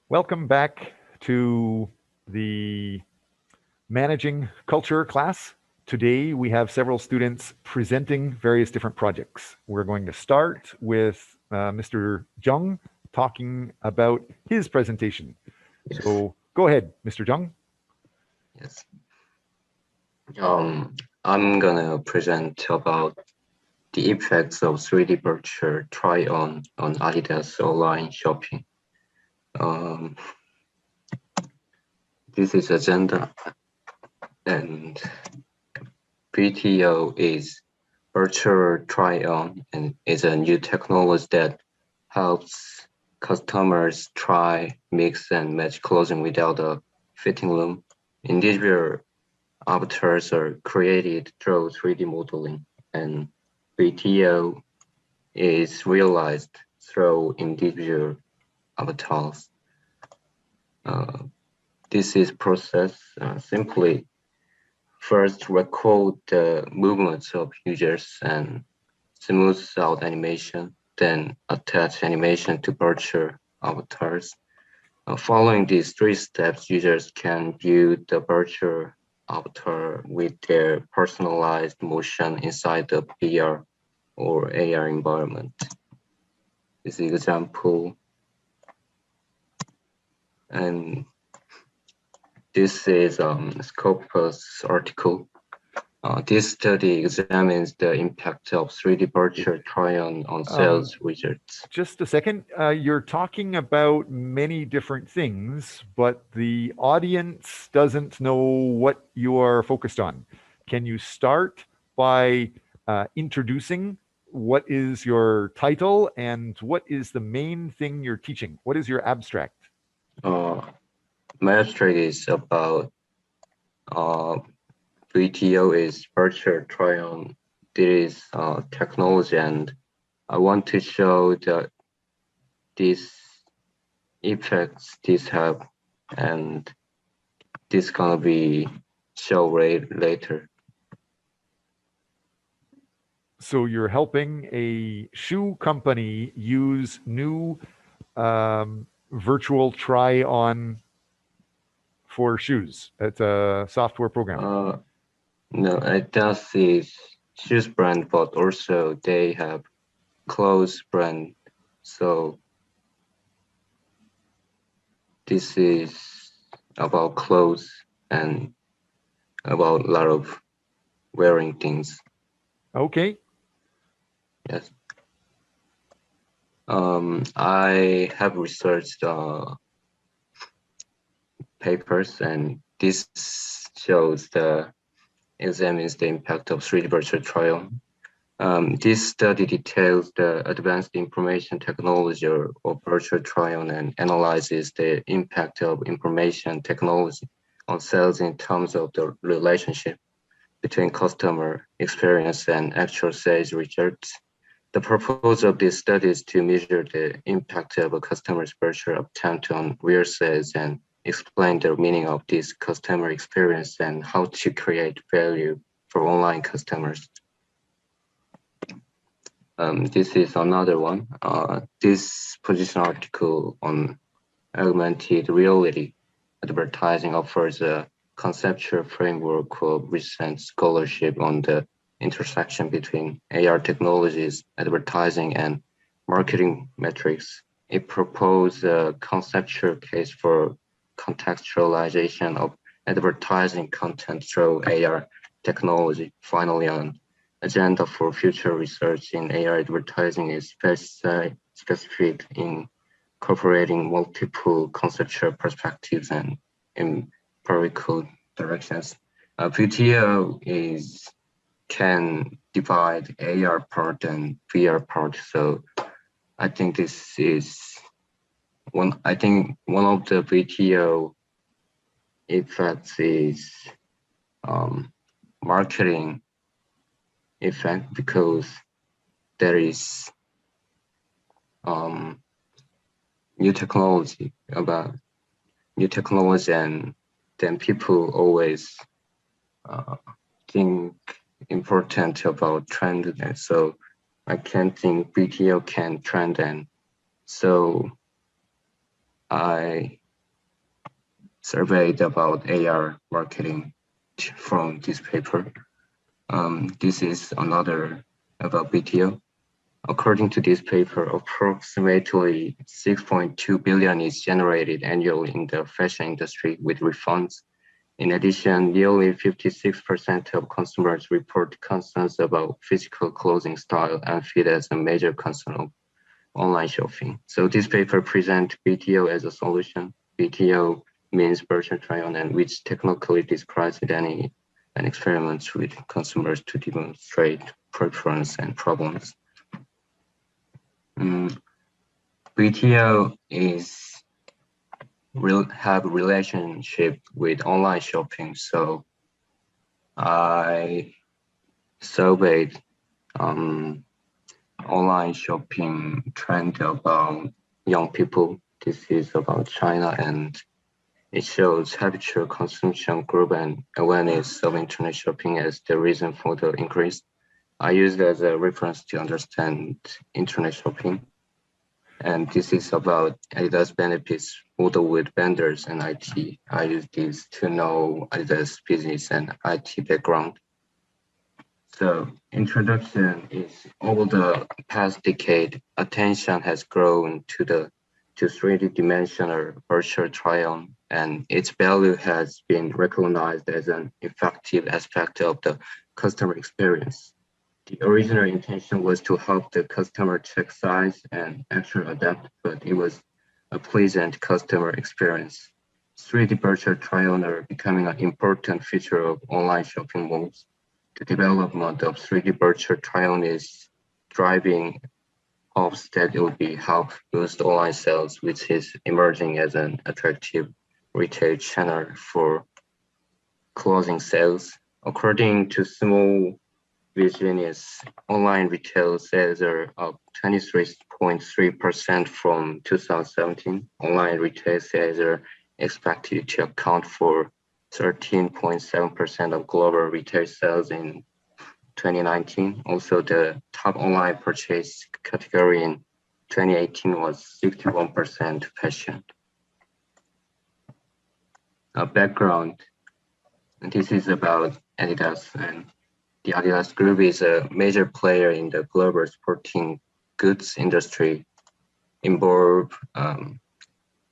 Welcome back to the Managing Culture class. Today we have several students presenting various different projects. We're going to start with Mr. Jung talking about his presentation. Yes, So go ahead, Mr. Jung. yes. I'm gonna present about the effects of 3D virtual try-on Adidas online shopping. Um, this is agenda, and VTO is virtual try-on, and is a new technology that helps customers try, mix, and match clothing without a fitting room. Individual avatars are created through 3D modeling, and VTO is realized through individual avatars. Uh, this is process simply first record the movements of users and smooth out animation, then attach animation to virtual avatars. Following these three steps, users can view the virtual avatar with their personalized motion inside the VR or AR environment. This example, and this is Scopus article. This study examines the impact of 3D virtual try-on Um, sales results. just a second. You're talking about many different things, but the audience doesn't know what you are focused on. Can you start by introducing what is your title and what is the main thing you're teaching? What is your abstract? Uh, my abstract is about uh, VTO is virtual try-on. This is technology, and I want to show that these effects this have, and this gonna be show later. So you're helping a shoe company use new virtual try on for shoes. It's a software program. Uh, no, it does is shoes brand, but also they have clothes brand. So this is about clothes and about a lot of wearing things. Okay. Yes. I have researched papers, and this shows examines the impact of 3D virtual try-on. This study details the advanced information technology or virtual try-on and analyzes the impact of information technology on sales in terms of the relationship between customer experience and actual sales results. The purpose of this study is to measure the impact of a customer's virtual attempt on real sales and explain the meaning of this customer experience and how to create value for online customers. This is another one. This position article on augmented reality advertising offers a conceptual framework of recent scholarship on the intersection between AR technologies, advertising, and marketing metrics. It proposed a conceptual case for contextualization of advertising content through AR technology. Finally, on agenda for future research in AR advertising is specific in incorporating multiple conceptual perspectives and empirical directions. VTO can divide AR part and VR part. So I think this is one. I think one of the VTO effects is marketing effect, because there is um, new technology about new technology, and then people always think important about trend. And so I can think BTO can trend, and so I surveyed about AR marketing from this paper. This is another about BTO. According to this paper, approximately 6.2 billion is generated annually in the fashion industry with refunds. In addition, nearly 56% of consumers report concerns about physical clothing style and fit as a major concern of online shopping. So this paper presents BTO as a solution. BTO means virtual try-on, and which technically describes an experiment with consumers to demonstrate preference and problems. BTO have a relationship with online shopping. So I surveyed online shopping trend about young people. This is about China, and it shows habitual consumption group and awareness of internet shopping as the reason for the increase. I use that as a reference to understand internet shopping. And this is about Adidas benefits model with vendors and IT. I use this to know Adidas business and IT background. So introduction is over the past decade, attention has grown to 3D dimensional virtual try-on, and its value has been recognized as an effective aspect of the customer experience. The original intention was to help the customer check size and actually adapt, but it was a pleasant customer experience. 3D virtual try-on are becoming an important feature of online shopping malls. The development of 3D virtual try-on is driving hopes that it will be help boost online sales, which is emerging as an attractive retail channel for closing sales. According to Small Business, online retail sales are up 23.3% from 2017. Online retail sales are expected to account for 13.7% of global retail sales in 2019. Also, the top online purchase category in 2018 was 61% fashion. Background, this is about Adidas, and the Adidas Group is a major player in the global sporting goods industry, involved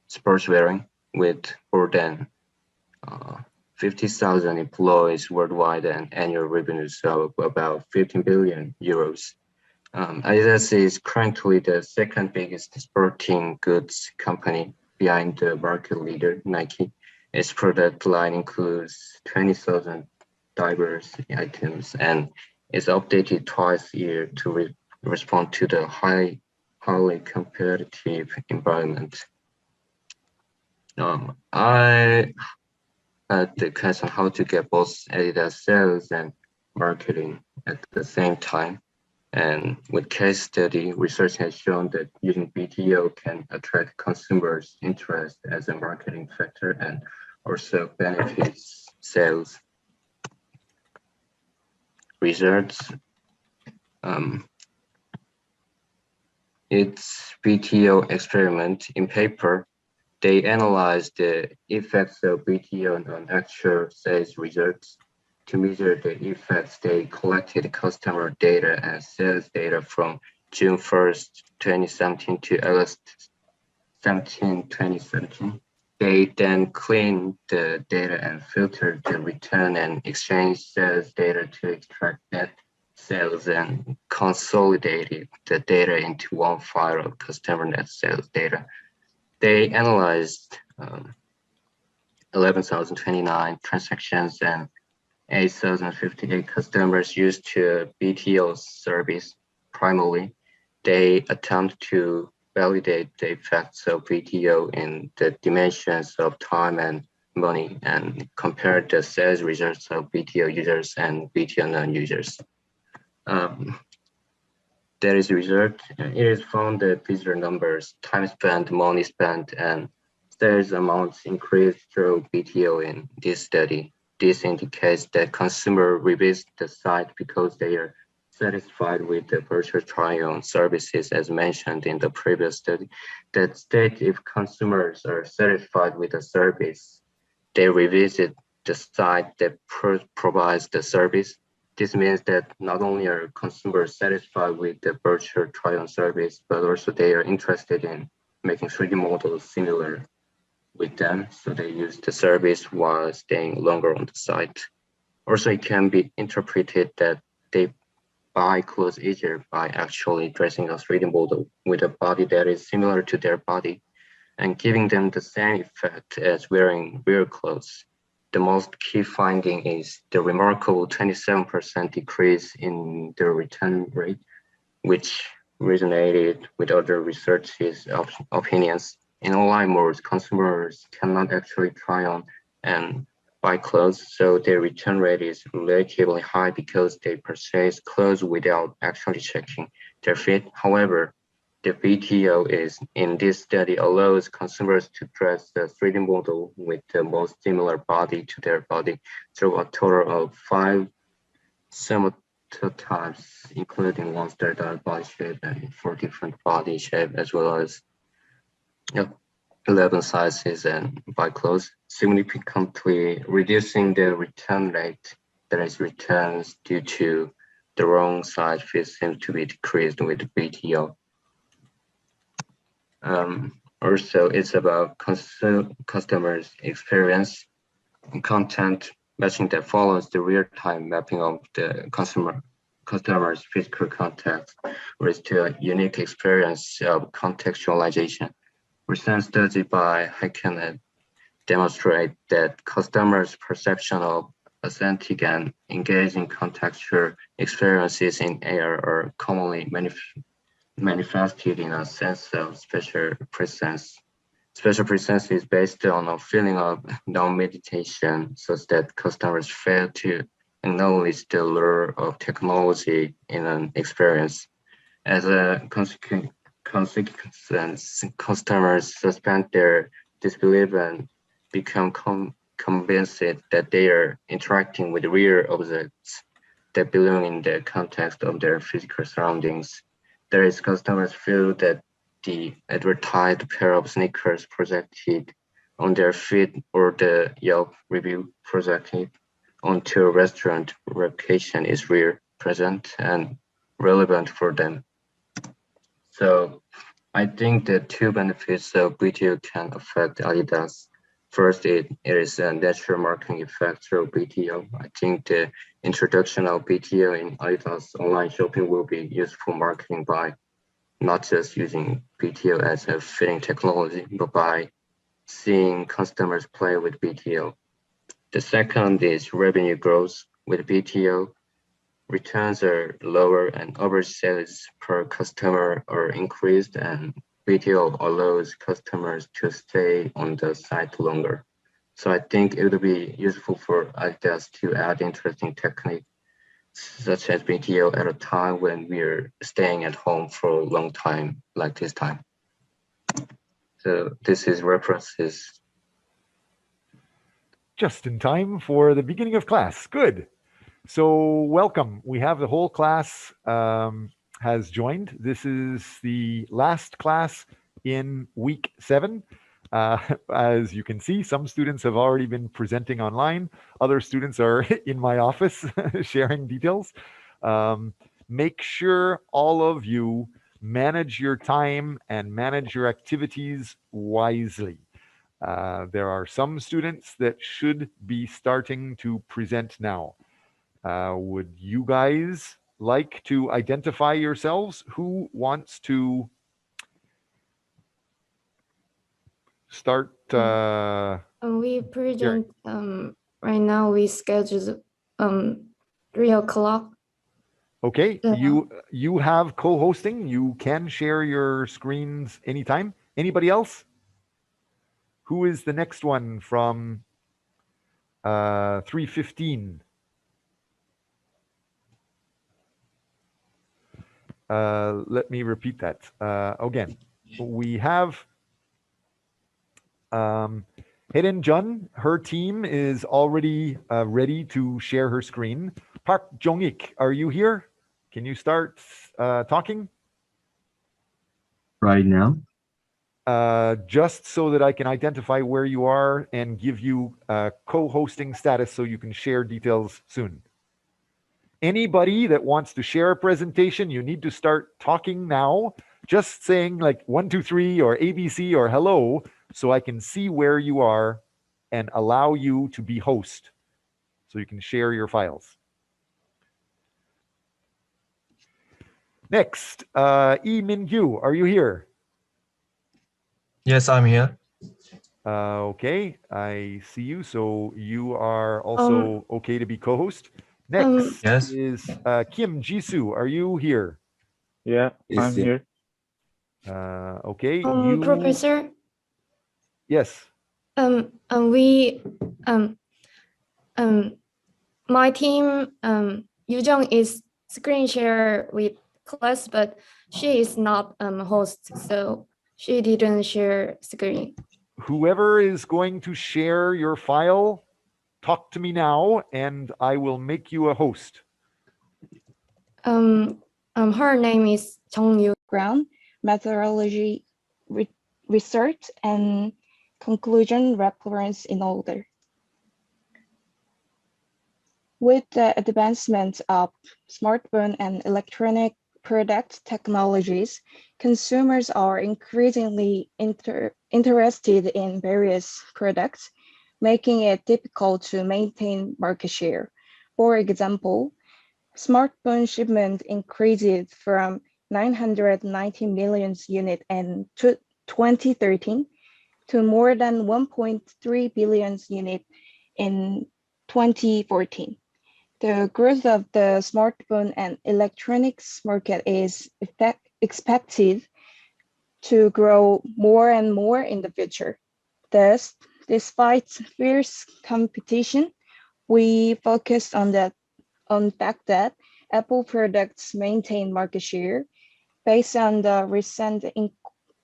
sports wearing with more than 50,000 employees worldwide and annual revenues of about 15 billion euros. Adidas is currently the second biggest sporting goods company behind the market leader, Nike. Its product line includes 20,000 diverse items and is updated twice a year to respond to the highly competitive environment. I had the question how to get both Adidas sales and marketing at the same time. And with case study, research has shown that using BTO can attract consumers' interest as a marketing factor and also benefits sales. Results. Its BTO experiment in paper, they analyzed the effects of BTO on actual sales results. To measure the effects, they collected customer data and sales data from June 1st, 2017 to August 17, 2017. They then cleaned the data and filtered the return and exchange sales data to extract net sales and consolidated the data into one file of customer net sales data. They analyzed 11,029 transactions and 8,058 customers used to BTO service. Primarily, they attempt to validate the effects of BTO in the dimensions of time and money and compare the sales results of BTO users and BTO non-users. There is a result. It is found that visitor numbers, time spent, money spent, and sales amounts increased through BTO in this study. This indicates that consumers revisit the site because they are satisfied with the virtual try-on services as mentioned in the previous study that state if consumers are satisfied with the service, they revisit the site that provides the service. This means that not only are consumers satisfied with the virtual try-on service, but also they are interested in making 3D models similar with them. So they use the service while staying longer on the site. Also, it can be interpreted that they buy clothes easier by actually dressing a 3D model with a body that is similar to their body and giving them the same effect as wearing real clothes. The most key finding is the remarkable 27% decrease in the return rate, which resonated with other researchers' opinions. In online modes, consumers cannot actually try on and buy clothes, so their return rate is relatively high because they purchase clothes without actually checking their fit. However, the VTO is in this study allows consumers to dress the 3D model with the most similar body to their body through a total of 5 types, including one standard body shape and 4 different body shape, as well as 11 sizes and by clothes, significantly reducing the return rate. That is, returns due to the wrong size fit seems to be decreased with VTO. Also, it's about customers' experience and content matching that follows the real-time mapping of the customer's physical context with the unique experience of contextualization. Recent study by Hackett demonstrate that customers' perception of authentic and engaging contextual experiences in AR are commonly manifested in a sense of special presence. Special presence is based on a feeling of non-meditation, such that customers fail to acknowledge the lure of technology in an experience. As a consequence, customers suspend their disbelief and become convinced that they are interacting with real objects that belong in the context of their physical surroundings. There is customers feel that the advertised pair of sneakers projected on their feed or the Yelp review projected onto a restaurant location is real, present, and relevant for them. So I think the two benefits of BTO can affect Adidas. First, it is a natural marketing effect through BTO. I think the introduction of BTO in Adidas online shopping will be useful marketing by not just using BTO as a fitting technology, but by seeing customers play with BTO. The second is revenue growth. With BTO, returns are lower and average sales per customer are increased, and BTO allows customers to stay on the site longer. So I think it would be useful for Adidas to add interesting technique such as BTO at a time when we're staying at home for a long time, like this time. So this is references. Just in time for the beginning of class. Good. So welcome. We have the whole class has joined. This is the last class in week 7. As you can see, some students have already been presenting online. Other students are in my office sharing details. Make sure all of you manage your time and manage your activities wisely. There are some students that should be starting to present now. Would you guys like to identify yourselves? Who wants to start? We present right now. We scheduled 3 o'clock. Okay, you have co-hosting. You can share your screens anytime. Anybody else? Who is the next one from 3:15? Let me repeat that again. We have Hidden Jun. Her team is already ready to share her screen. Park Jong-ik, are you here? Can you start talking? Right now? Just so that I can identify where you are and give you co-hosting status so you can share details soon. Anybody that wants to share a presentation, you need to start talking now, just saying like 1, 2, 3 or ABC or hello, so I can see where you are and allow you to be host so you can share your files. Next, Min-Gyu, are you here? Yes, I'm here. Okay, I see you. So you are also okay to be co-host. Next Yes. is Kim Jisoo. Are you here? Yeah, I'm here. Okay, you. Professor. Yes. My team, Yujong is screen share with class, but she is not host, so she didn't share screen. Whoever is going to share your file, talk to me now, and I will make you a host. Her name is Chongyu. Ground, methodology, research, and conclusion reference in order. With the advancement of smartphone and electronic product technologies, consumers are increasingly interested in various products, making it difficult to maintain market share. For example, smartphone shipment increased from 990 million units in 2013 to more than 1.3 billion units in 2014. The growth of the smartphone and electronics market is expected to grow more and more in the future. Thus, despite fierce competition, we focused on the fact that Apple products maintain market share. Based on the recent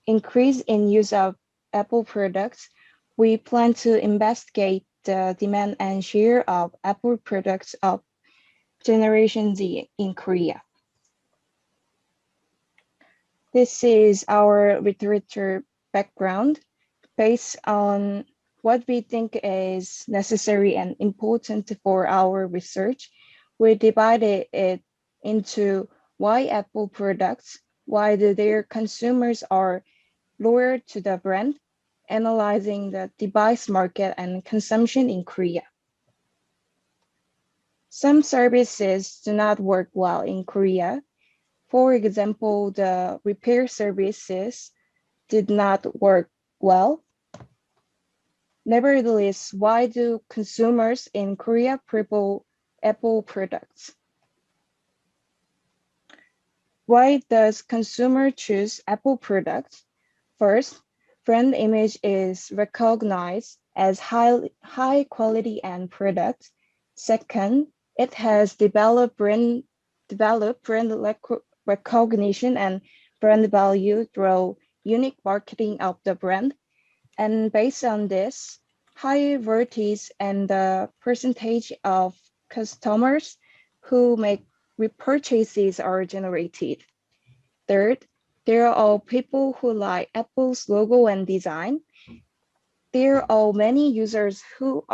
increase in use of Apple products, we plan to investigate the demand and share of Apple products of Generation Z in Korea. This is our literature background. Based on what we think is necessary and important for our research, we divided it into why Apple products, why their consumers are loyal to the brand, analyzing the device market and consumption in Korea. Some services do not work well in Korea. For example, the repair services did not work well. Nevertheless, why do consumers in Korea prefer Apple products? Why does consumer choose Apple products? First, brand image is recognized as high quality and product. Second, it has developed brand recognition and brand value through unique marketing of the brand. And based on this, high royalties and the percentage of customers who make repurchases are generated. Third, there are people who like Apple's logo and design. There are many users who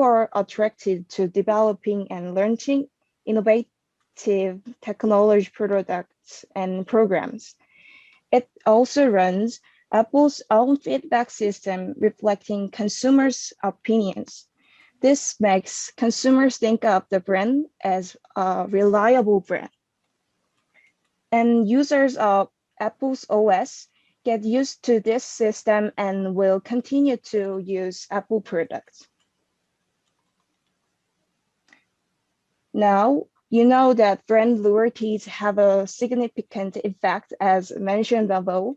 are attracted to developing and launching innovative technology products and programs. It also runs Apple's own feedback system reflecting consumers' opinions. This makes consumers think of the brand as a reliable brand. And users of Apple's OS get used to this system and will continue to use Apple products. Now, you know that brand loyalties have a significant effect as mentioned above.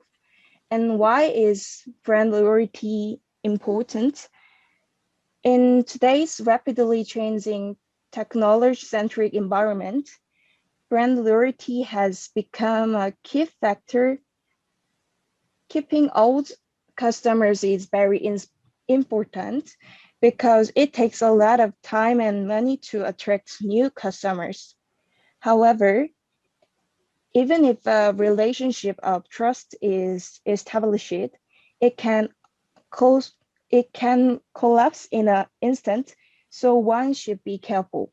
And why is brand loyalty important? In today's rapidly changing technology-centric environment, brand loyalty has become a key factor. Keeping old customers is very important because it takes a lot of time and money to attract new customers. However, Even if a relationship of trust is established, it can collapse in an instant, so one should be careful.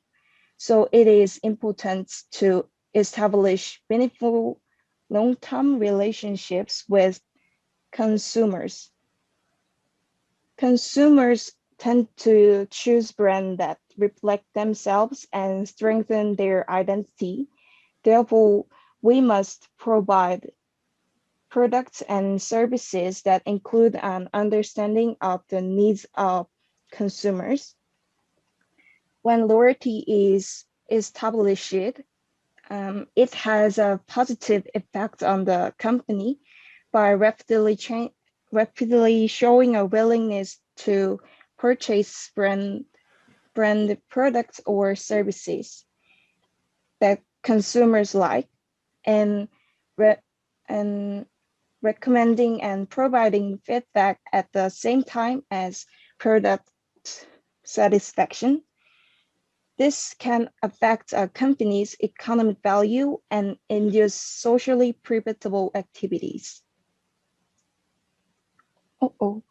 So it is important to establish meaningful long-term relationships with consumers. Consumers tend to choose brands that reflect themselves and strengthen their identity. Therefore, we must provide products and services that include an understanding of the needs of consumers. When loyalty is established, it has a positive effect on the company by rapidly showing a willingness to purchase brand products or services that consumers like, and recommending and providing feedback at the same time as product satisfaction. This can affect a company's economic value and induce socially profitable activities. Oh,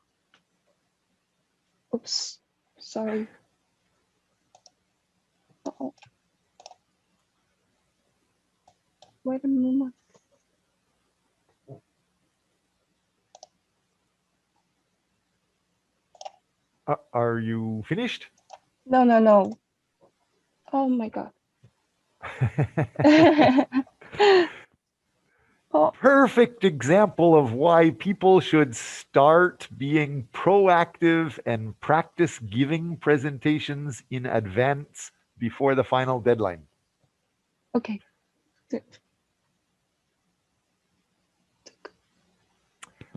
oops, sorry. Uh-oh. Wait a moment. Are you finished? No. Oh my God. Oh. Perfect example of why people should start being proactive and practice giving presentations in advance before the final deadline. Okay.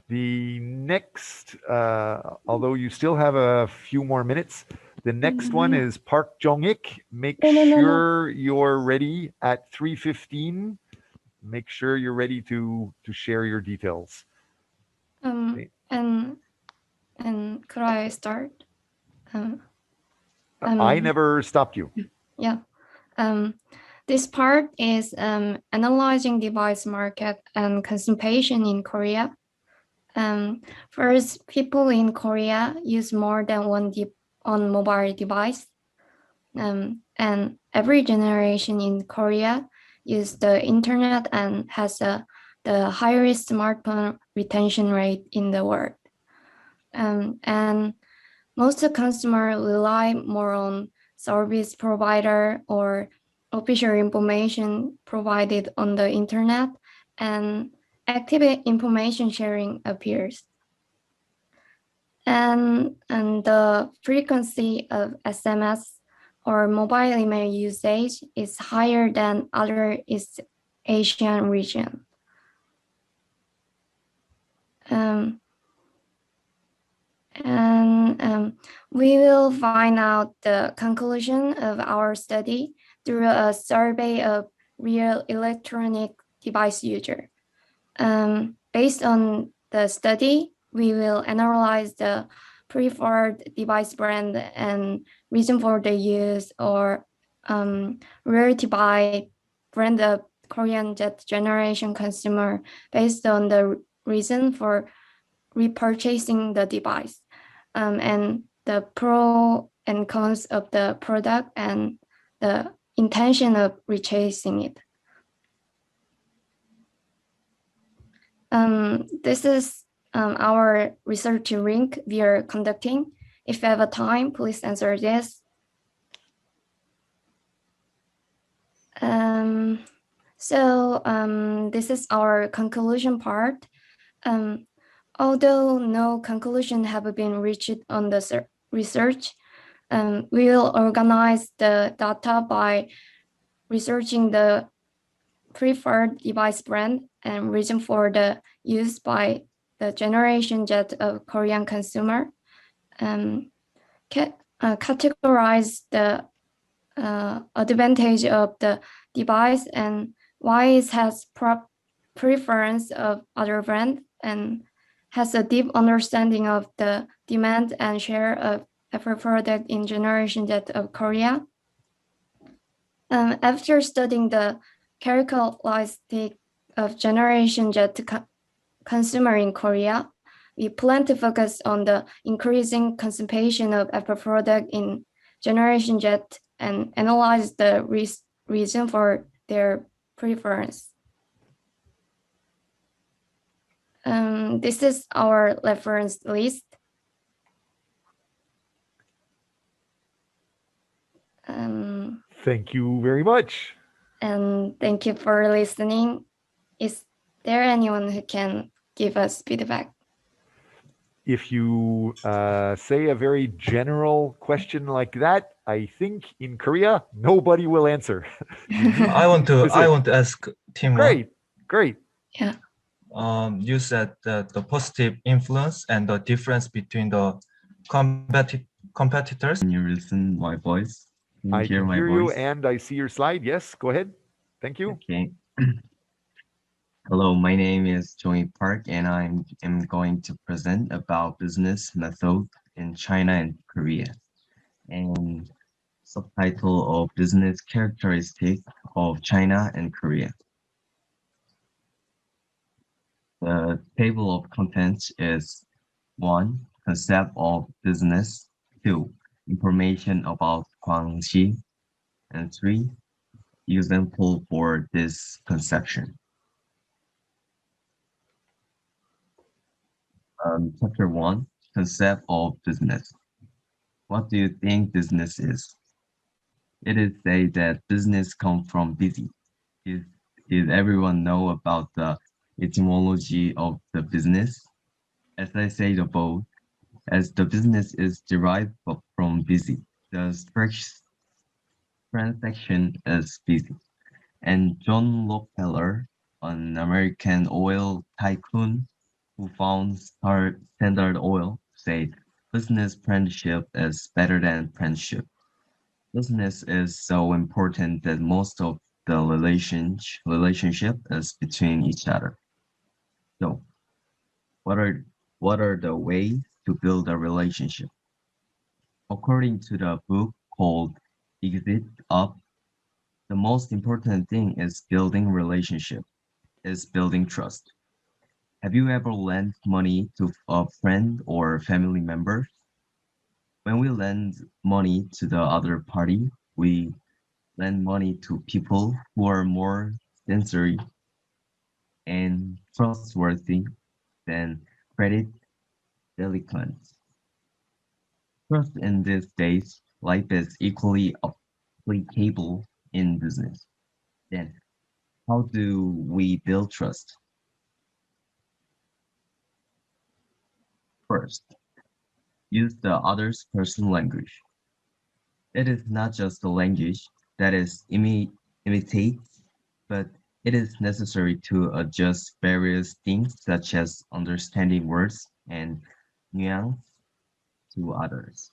The next, although you still have a few more minutes, the next one is Park Jong-ik. Make sure you're ready at 3:15. Make sure you're ready to share your details. And could I start? I never stopped you. Yeah. This part is analyzing device market and consumption in Korea. First, people in Korea use more than one on mobile device. And every generation in Korea use the internet and has the highest smartphone retention rate in the world. And most consumers rely more on service provider or official information provided on the internet, and active information sharing appears. And the frequency of SMS or mobile email usage is higher than other East Asian region. We will find out the conclusion of our study through a survey of real electronic device user. Based on the study, we will analyze the preferred device brand and reason for the use, or rarity by brand of Korean Jet generation consumer based on the reason for repurchasing the device, and the pro and cons of the product and the intention of repurchasing it. This is our research link we are conducting. If you have a time, please answer this. This is our conclusion part. Although no conclusion have been reached on the research, we will organize the data by researching the preferred device brand and reason for the use by the generation Z of Korean consumer, categorize the advantage of the device and why it has preference of other brand, and has a deep understanding of the demand and share of every product in generation Z of Korea. After studying the characteristic of Generation Z consumer in Korea, we plan to focus on the increasing consumption of Apple product in Generation Z and analyze the reason for their preference. This is our reference list. Thank you very much. And thank you for listening. Is there anyone who can give us feedback? If you say a very general question like that, I think in Korea, nobody will answer. I want to ask Team Great. Yeah. You said that the positive influence and the difference between the competitors. Can you listen my voice? Can you I hear can my hear you voice? and I see your slide. Yes, go ahead. Thank you. Okay. Hello, my name is Joey Park, and I am going to present about business method in China and Korea, and subtitle of business characteristic of China and Korea. The table of contents is 1. Concept of business, 2. Information about Guangxi, and 3. Example for this conception. Chapter 1, Concept of Business. What do you think business is? It is said that business comes from busy. Did everyone know about the etymology of the business? As I said above, as the business is derived from busy, the transaction is busy. And John Rockefeller, an American oil tycoon who found Standard Oil, said, business friendship is better than friendship. Business is so important that most of the relationship is between each other. So, what are the ways to build a relationship? According to the book called Exit Up, the most important thing is building relationship, is building trust. Have you ever lent money to a friend or family member? When we lend money to the other party, we lend money to people who are more sincere and trustworthy than credit delinquents. Trust in these days, life is equally applicable in business. Then, how do we build trust? First, use the other's personal language. It is not just a language that is imitates, but it is necessary to adjust various things such as understanding words and nuance to others.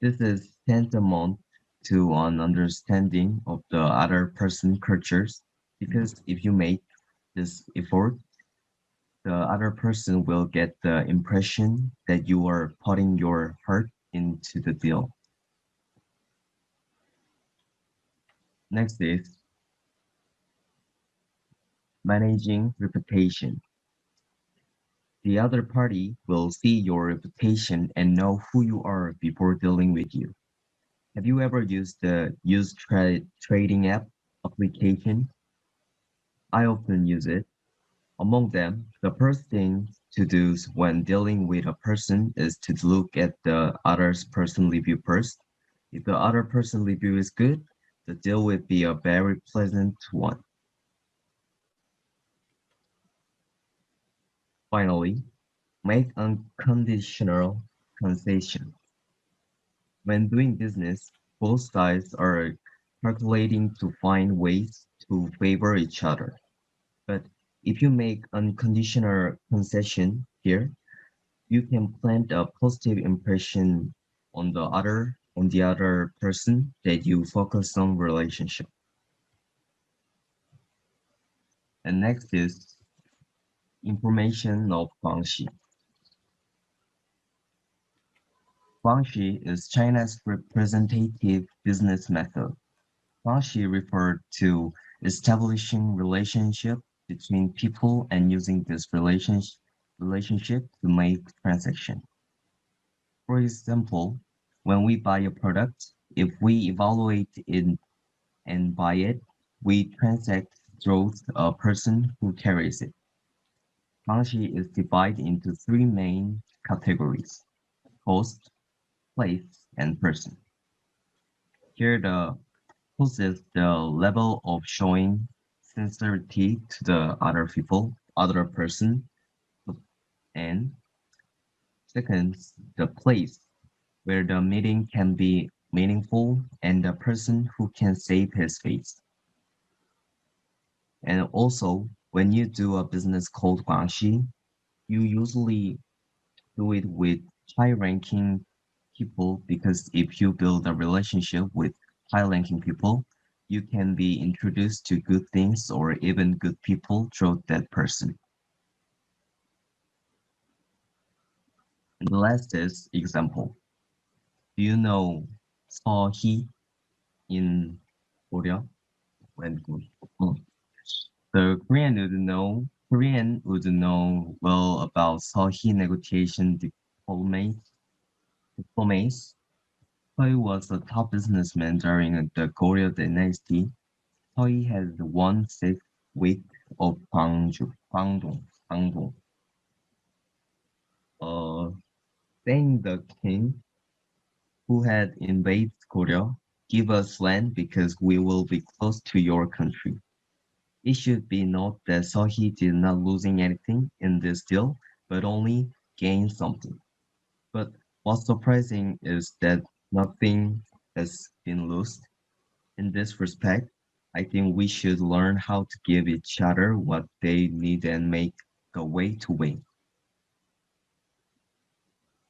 This is tantamount to an understanding of the other person's cultures, because if you make this effort, the other person will get the impression that you are putting your heart into the deal. Next is managing reputation. The other party will see your reputation and know who you are before dealing with you. Have you ever used the trading app application? I often use it. Among them, the first thing to do when dealing with a person is to look at the other's personal review first. If the other person's review is good, the deal will be a very pleasant one. Finally, make unconditional concessions. When doing business, both sides are calculating to find ways to favor each other. But if you make unconditional concession here, you can plant a positive impression on the other person that you focus on relationship. And next is information of Guangxi. Guangxi is China's representative business method. Guangxi referred to establishing relationship between people and using this relationship to make transaction. For example, when we buy a product, if we evaluate it and buy it, we transact through a person who carries it. Guanxi is divided into three main categories: host, place, and person. Here, the host is the level of showing sincerity to the other people, other person, and second, the place where the meeting can be meaningful and the person who can save his face. And also, when you do a business called Guangxi, you usually do it with high-ranking people because if you build a relationship with high-ranking people, you can be introduced to good things or even good people through that person. And the last is example. Do you know Seo Hee in Korea? When the Korean would know well about Seo Hee negotiation diplomacy. Choi was a top businessman during the Goryeo dynasty. Choi has 1/6 weight of Gwangdong, uh, saying the king who had invaded Korea, give us land because we will be close to your country. It should be noted that Seohee did not losing anything in this deal, but only gained something. But what's surprising is that nothing has been lost. In this respect, I think we should learn how to give each other what they need and make a way to win.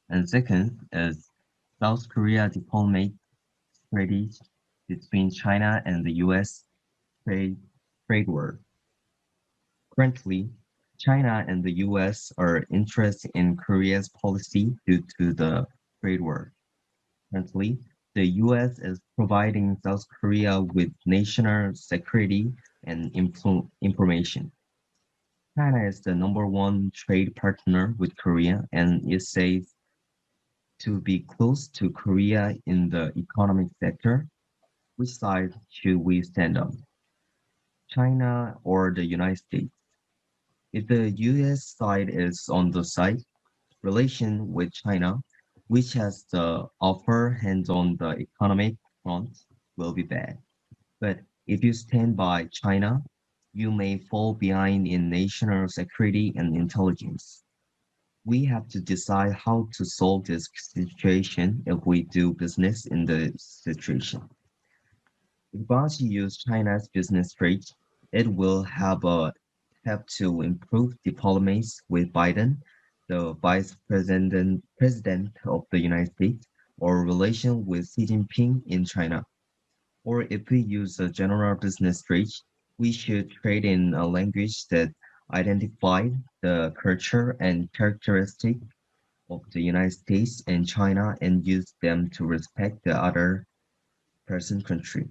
And second is South Korea diplomatic treaty between China and the US trade, trade war. Currently, China and the US are interested in Korea's policy due to the trade war. Currently, the US is providing South Korea with national security and information. China is the number one trade partner with Korea and is said to be close to Korea in the economic sector. Which side should we stand on? China or the United States? If the US side is on the side, relation with China, which has the upper hand on the economic front, will be bad. But if you stand by China, you may fall behind in national security and intelligence. We have to decide how to solve this situation if we do business in the situation. If Guangxi use China's business rate, it will have to improve diplomacy with Biden, the president of the United States, or relation with Xi Jinping in China. Or if we use a general business rate, we should trade in a language that identifies the culture and characteristic of the United States and China and use them to respect the other person country.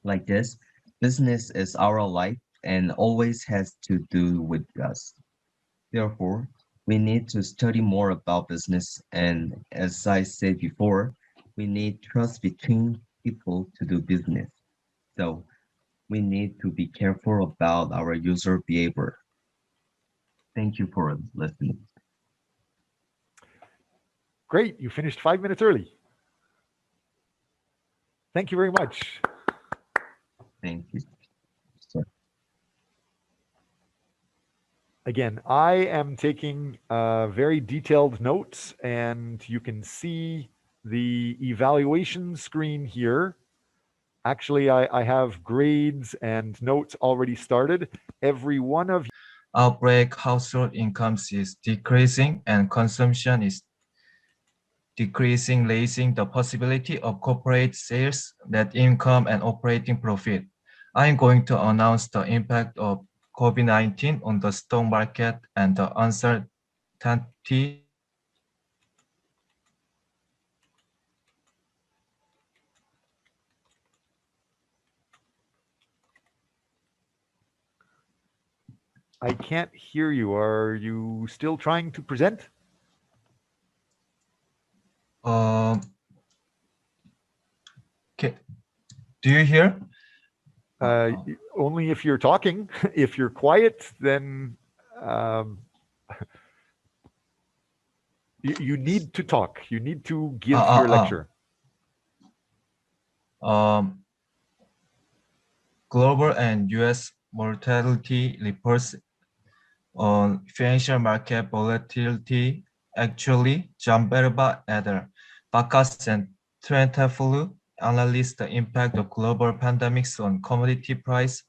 Like this, business is our life and always has to do with us. Therefore, we need to study more about business and as I said before, we need trust between people to do business. So we need to be careful about our user behavior. Thank you for listening. Great. You finished 5 minutes early. Thank you very much. Thank you. Sir. Again, I am taking very detailed notes, and you can see the evaluation screen here. Actually, I have grades and notes already started. Every one of Outbreak household incomes is decreasing and consumption is decreasing, raising the possibility of corporate sales, net income, and operating profit. I am going to announce the impact of COVID-19 on the stock market and the uncertainty. I can't hear you. Are you still trying to present? Um, okay. Do you hear? Only if you're talking. If you're quiet, then um, you need to talk. You need to give your lecture. Global and U.S. mortality reports on financial market volatility actually Jamberba Eder, Bacchus and Trentaflu analyze the impact of global pandemics on commodity price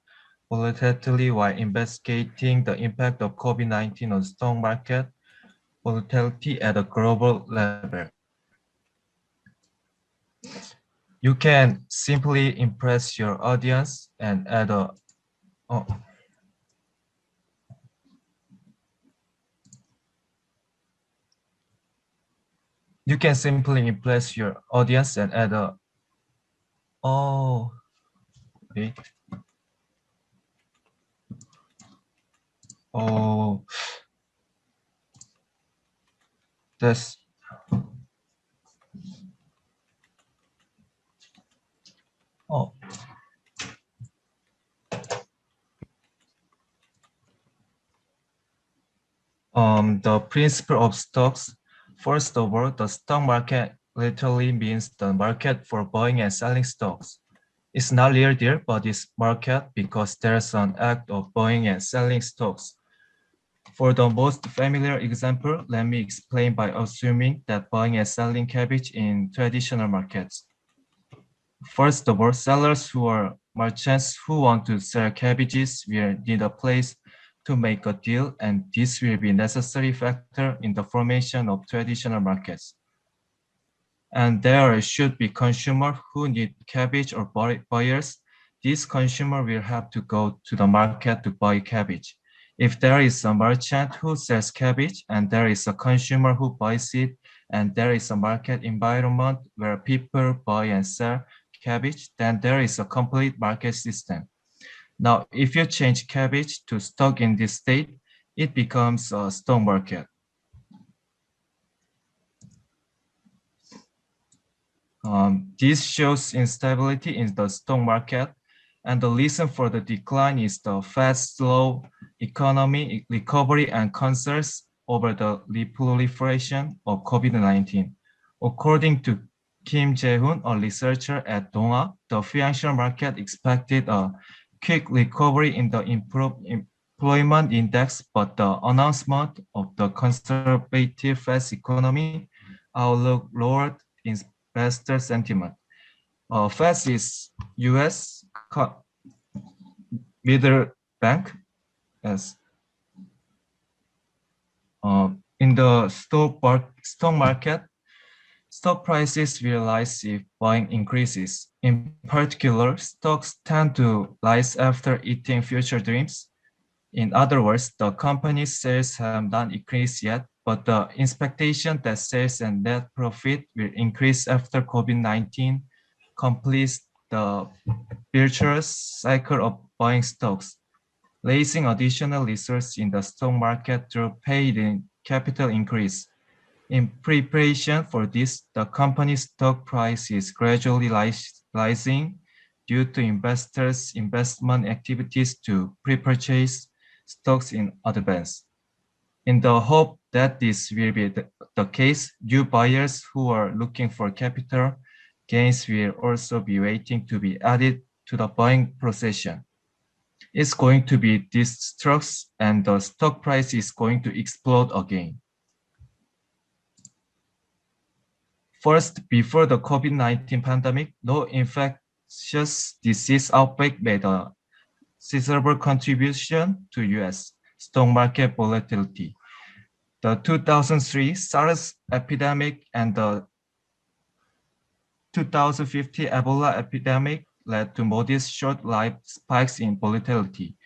volatility while investigating the impact of COVID-19 on stock market volatility at a global level. You can simply impress your audience and add a you can simply impress your audience and add a wait. This the principle of stocks. First of all, the stock market literally means the market for buying and selling stocks. It's not real there, but it's market because there's an act of buying and selling stocks. For the most familiar example, let me explain by assuming that buying and selling cabbage in traditional markets. First of all, sellers who are merchants who want to sell cabbages will need a place to make a deal, and this will be a necessary factor in the formation of traditional markets. And there should be consumers who need cabbage or buyers. This consumer will have to go to the market to buy cabbage. If there is a merchant who sells cabbage and there is a consumer who buys it, and there is a market environment where people buy and sell cabbage, then there is a complete market system. Now, if you change cabbage to stock in this state, it becomes a stock market. This shows instability in the stock market, and the reason for the decline is the fast, slow economy recovery and concerns over the proliferation of COVID-19. According to Kim Jae-hoon, a researcher at Donga, the financial market expected a quick recovery in the employment index, but the announcement of the conservative fast economy outlook lowered investor sentiment. Fed is U.S. middle bank. As in the stock market, stock prices will rise if buying increases. In particular, stocks tend to rise after eating future dreams. In other words, the company's sales have not increased yet, but the expectation that sales and net profit will increase after COVID-19 completes the virtuous cycle of buying stocks, raising additional resources in the stock market through paid-in capital increase. In preparation for this, the company's stock price is gradually rising due to investors' investment activities to pre-purchase stocks in advance. In the hope that this will be the case, new buyers who are looking for capital gains will also be waiting to be added to the buying procession. It's going to be distrust and the stock price is going to explode again. First, before the COVID-19 pandemic, no infectious disease outbreak made a sizable contribution to U.S. stock market volatility. The 2003 SARS epidemic and the 2015 Ebola epidemic led to modest short-lived spikes in volatility,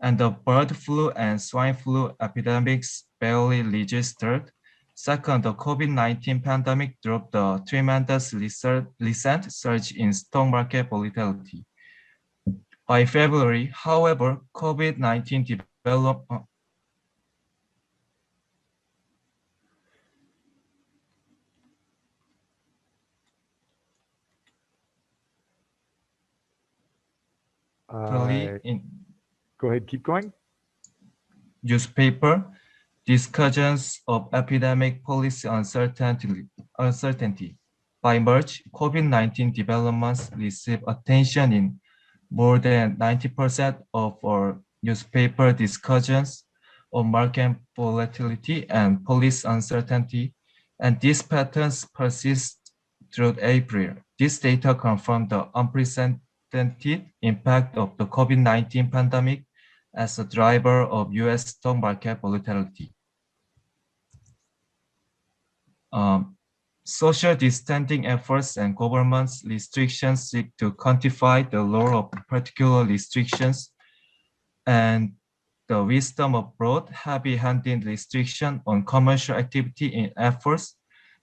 and the bird flu and swine flu epidemics barely registered. Second, the COVID-19 pandemic drove the tremendous recent surge in stock market volatility. By February, however, COVID-19 in Go ahead, keep going. newspaper discussions of epidemic policy uncertainty. By March, COVID-19 developments receive attention in more than 90% of our newspaper discussions on market volatility and policy uncertainty, and these patterns persist through April. This data confirm the unprecedented impact of the COVID-19 pandemic as a driver of US stock market volatility. Social distancing efforts and government's restrictions seek to quantify the role of particular restrictions, and the wisdom of broad, heavy-handed restriction on commercial activity in efforts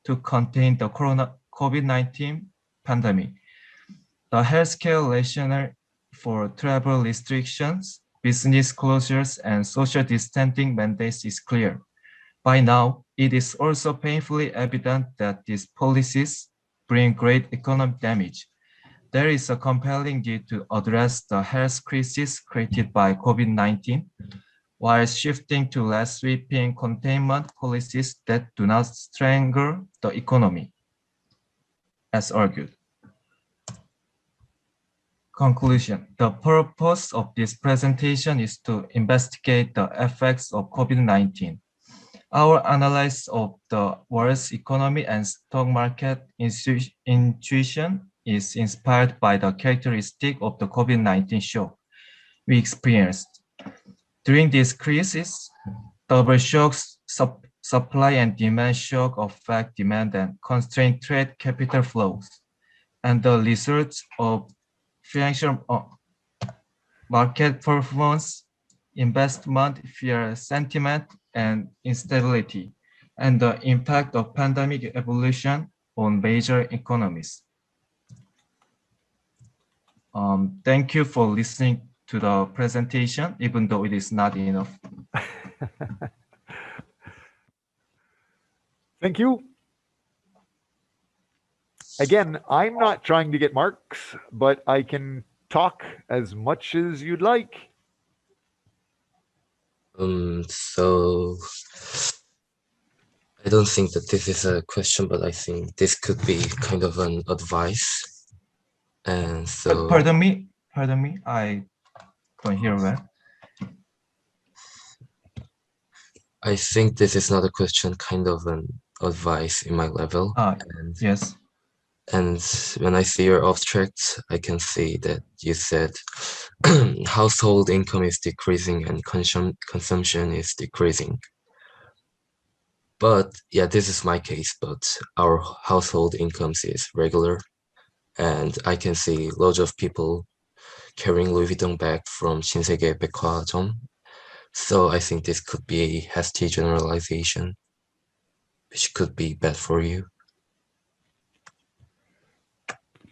to contain the COVID-19 pandemic. The healthcare rationale for travel restrictions, business closures, and social distancing mandates is clear. By now, it is also painfully evident that these policies bring great economic damage. There is a compelling need to address the health crisis created by COVID-19 while shifting to less sweeping containment policies that do not strangle the economy, as argued. Conclusion. The purpose of this presentation is to investigate the effects of COVID-19. Our analysis of the world's economy and stock market intuition is inspired by the characteristic of the COVID-19 shock we experienced. During this crisis, double shocks, supply and demand shock affect demand and constrain trade capital flows, and the results of financial market performance, investment fear sentiment, and instability, and the impact of pandemic evolution on major economies. Thank you for listening to the presentation, even though it is not enough. Thank you. Again, I'm not trying to get marks, but I can talk as much as you'd like. So I don't think that this is a question, but I think this could be kind of an advice. And so pardon me, I don't hear well. I think this is not a question, kind of an advice in my level. And, yes. And when I see your abstract, I can see that you said household income is decreasing and consumption is decreasing. But yeah, this is my case, but our household incomes is regular. And I can see loads of people carrying Louis Vuitton bag from 신세계 백화점. So I think this could be a hasty generalization, which could be bad for you.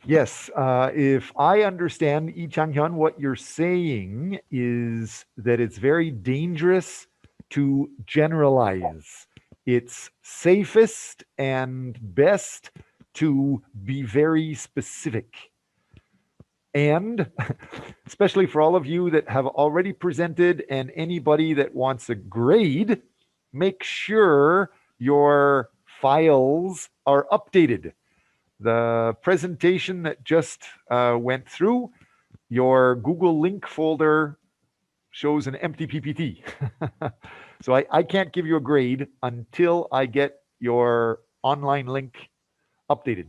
Yes, if I understand, Lee Chang-hyun, what you're saying is that it's very dangerous to generalize. It's safest and best to be very specific. And especially for all of you that have already presented and anybody that wants a grade, make sure your files are updated. The presentation that just went through, your Google link folder shows an empty PPT. So I can't give you a grade until I get your online link updated.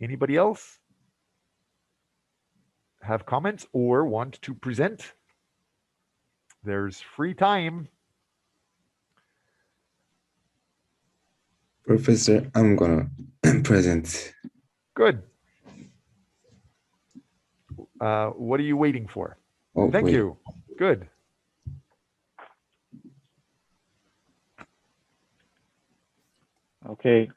Anybody else have comments or want to present? There's free time. Professor, I'm gonna present. Good. What are you waiting for? Oh, Thank you. Good. Okay.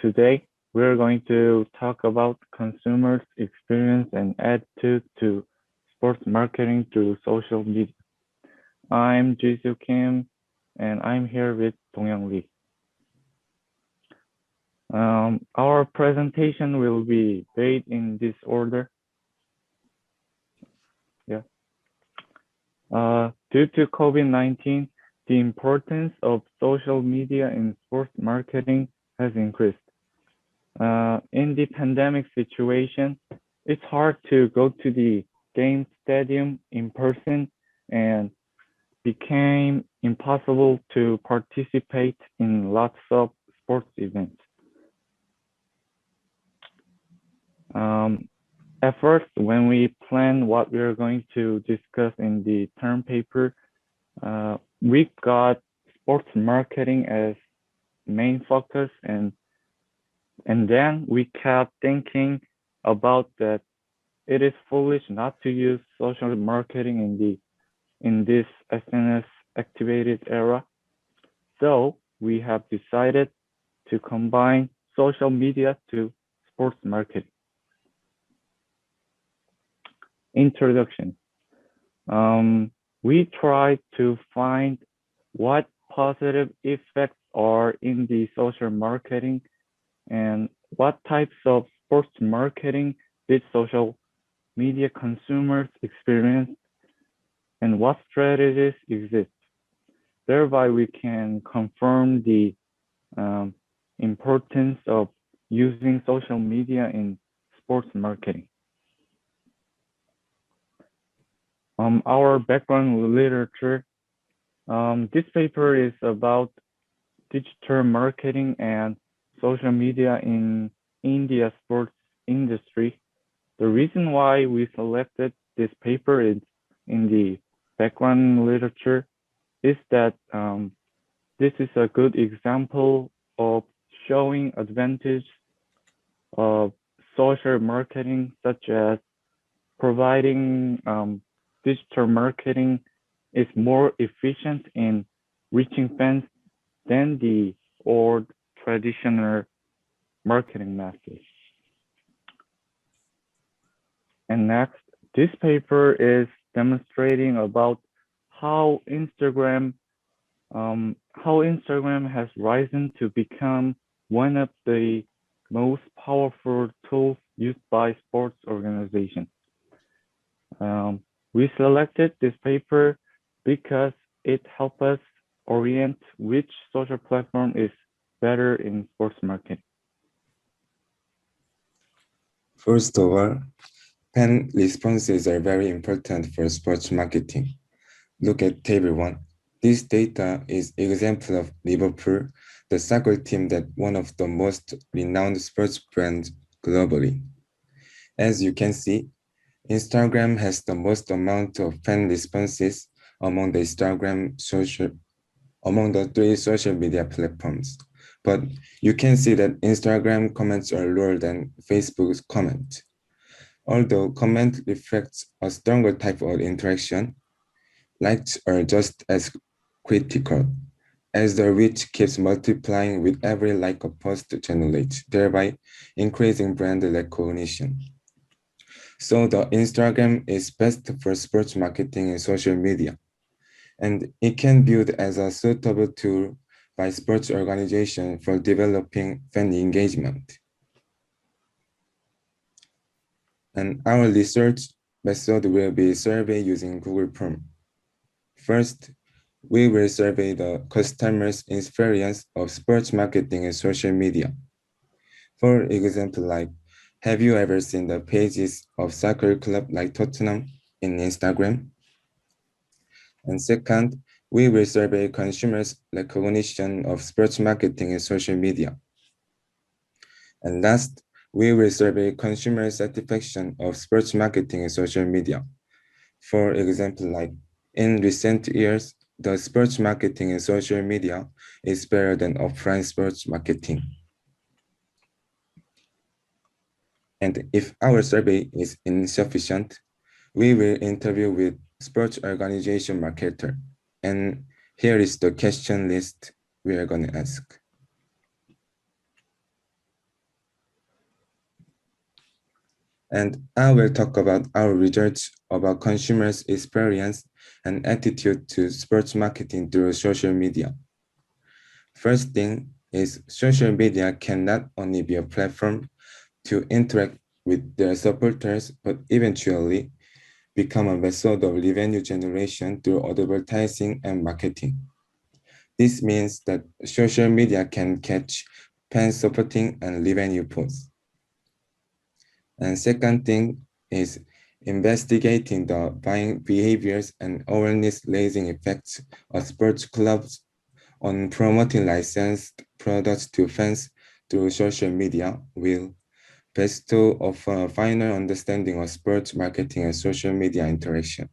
Today, we're going to talk about consumers' experience and attitude to sports marketing through social media. I'm Jisoo Kim, and I'm here with Dongyoung Lee. Our presentation will be made in this order. Due to COVID-19, the importance of social media in sports marketing has increased. In the pandemic situation, it's hard to go to the game stadium in person and became impossible to participate in lots of sports events. At first, when we planned what we are going to discuss in the term paper, we got sports marketing as main focus, and then we kept thinking about that it is foolish not to use social marketing in this SNS activated era. So we have decided to combine social media to sports marketing. Introduction. We try to find what positive effects are in the social marketing and what types of sports marketing did social media consumers experience and what strategies exist. Thereby, we can confirm the importance of using social media in sports marketing. Our background literature. This paper is about digital marketing and social media in India sports industry. The reason why we selected this paper is in the background literature is that this is a good example of showing advantage of social marketing, such as providing digital marketing is more efficient in reaching fans than the old traditional marketing methods. And next, this paper is demonstrating about how Instagram has risen to become one of the most powerful tools used by sports organizations. We selected this paper because it helps us orient which social platform is better in sports marketing. First of all, fan responses are very important for sports marketing. Look at table 1. This data is example of Liverpool, the soccer team that one of the most renowned sports brands globally. As you can see, Instagram has the most amount of fan responses among the three social media platforms. But you can see that Instagram comments are lower than Facebook's comment. Although comment reflects a stronger type of interaction, likes are just as critical, as the reach keeps multiplying with every like a post generates, thereby increasing brand recognition. So the Instagram is best for sports marketing and social media, and it can be viewed as a suitable tool by sports organizations for developing fan engagement. And our research method will be survey using Google Form. First, we will survey the customer's experience of sports marketing and social media. For example, like, have you ever seen the pages of soccer club like Tottenham in Instagram? And second, we will survey consumers' recognition of sports marketing and social media. And last, we will survey consumer satisfaction of sports marketing and social media. For example, like in recent years, the sports marketing and social media is better than offline sports marketing. And if our survey is insufficient, we will interview with sports organization marketer. And here is the question list we are going to ask. And I will talk about our research about consumers' experience and attitude to sports marketing through social media. First thing is social media can not only be a platform to interact with their supporters, but eventually become a method of revenue generation through advertising and marketing. This means that social media can catch fan supporting and revenue pools. And second thing is investigating the buying behaviors and awareness raising effects of sports clubs on promoting licensed products to fans through social media will bestow offer a finer understanding of sports marketing and social media interaction.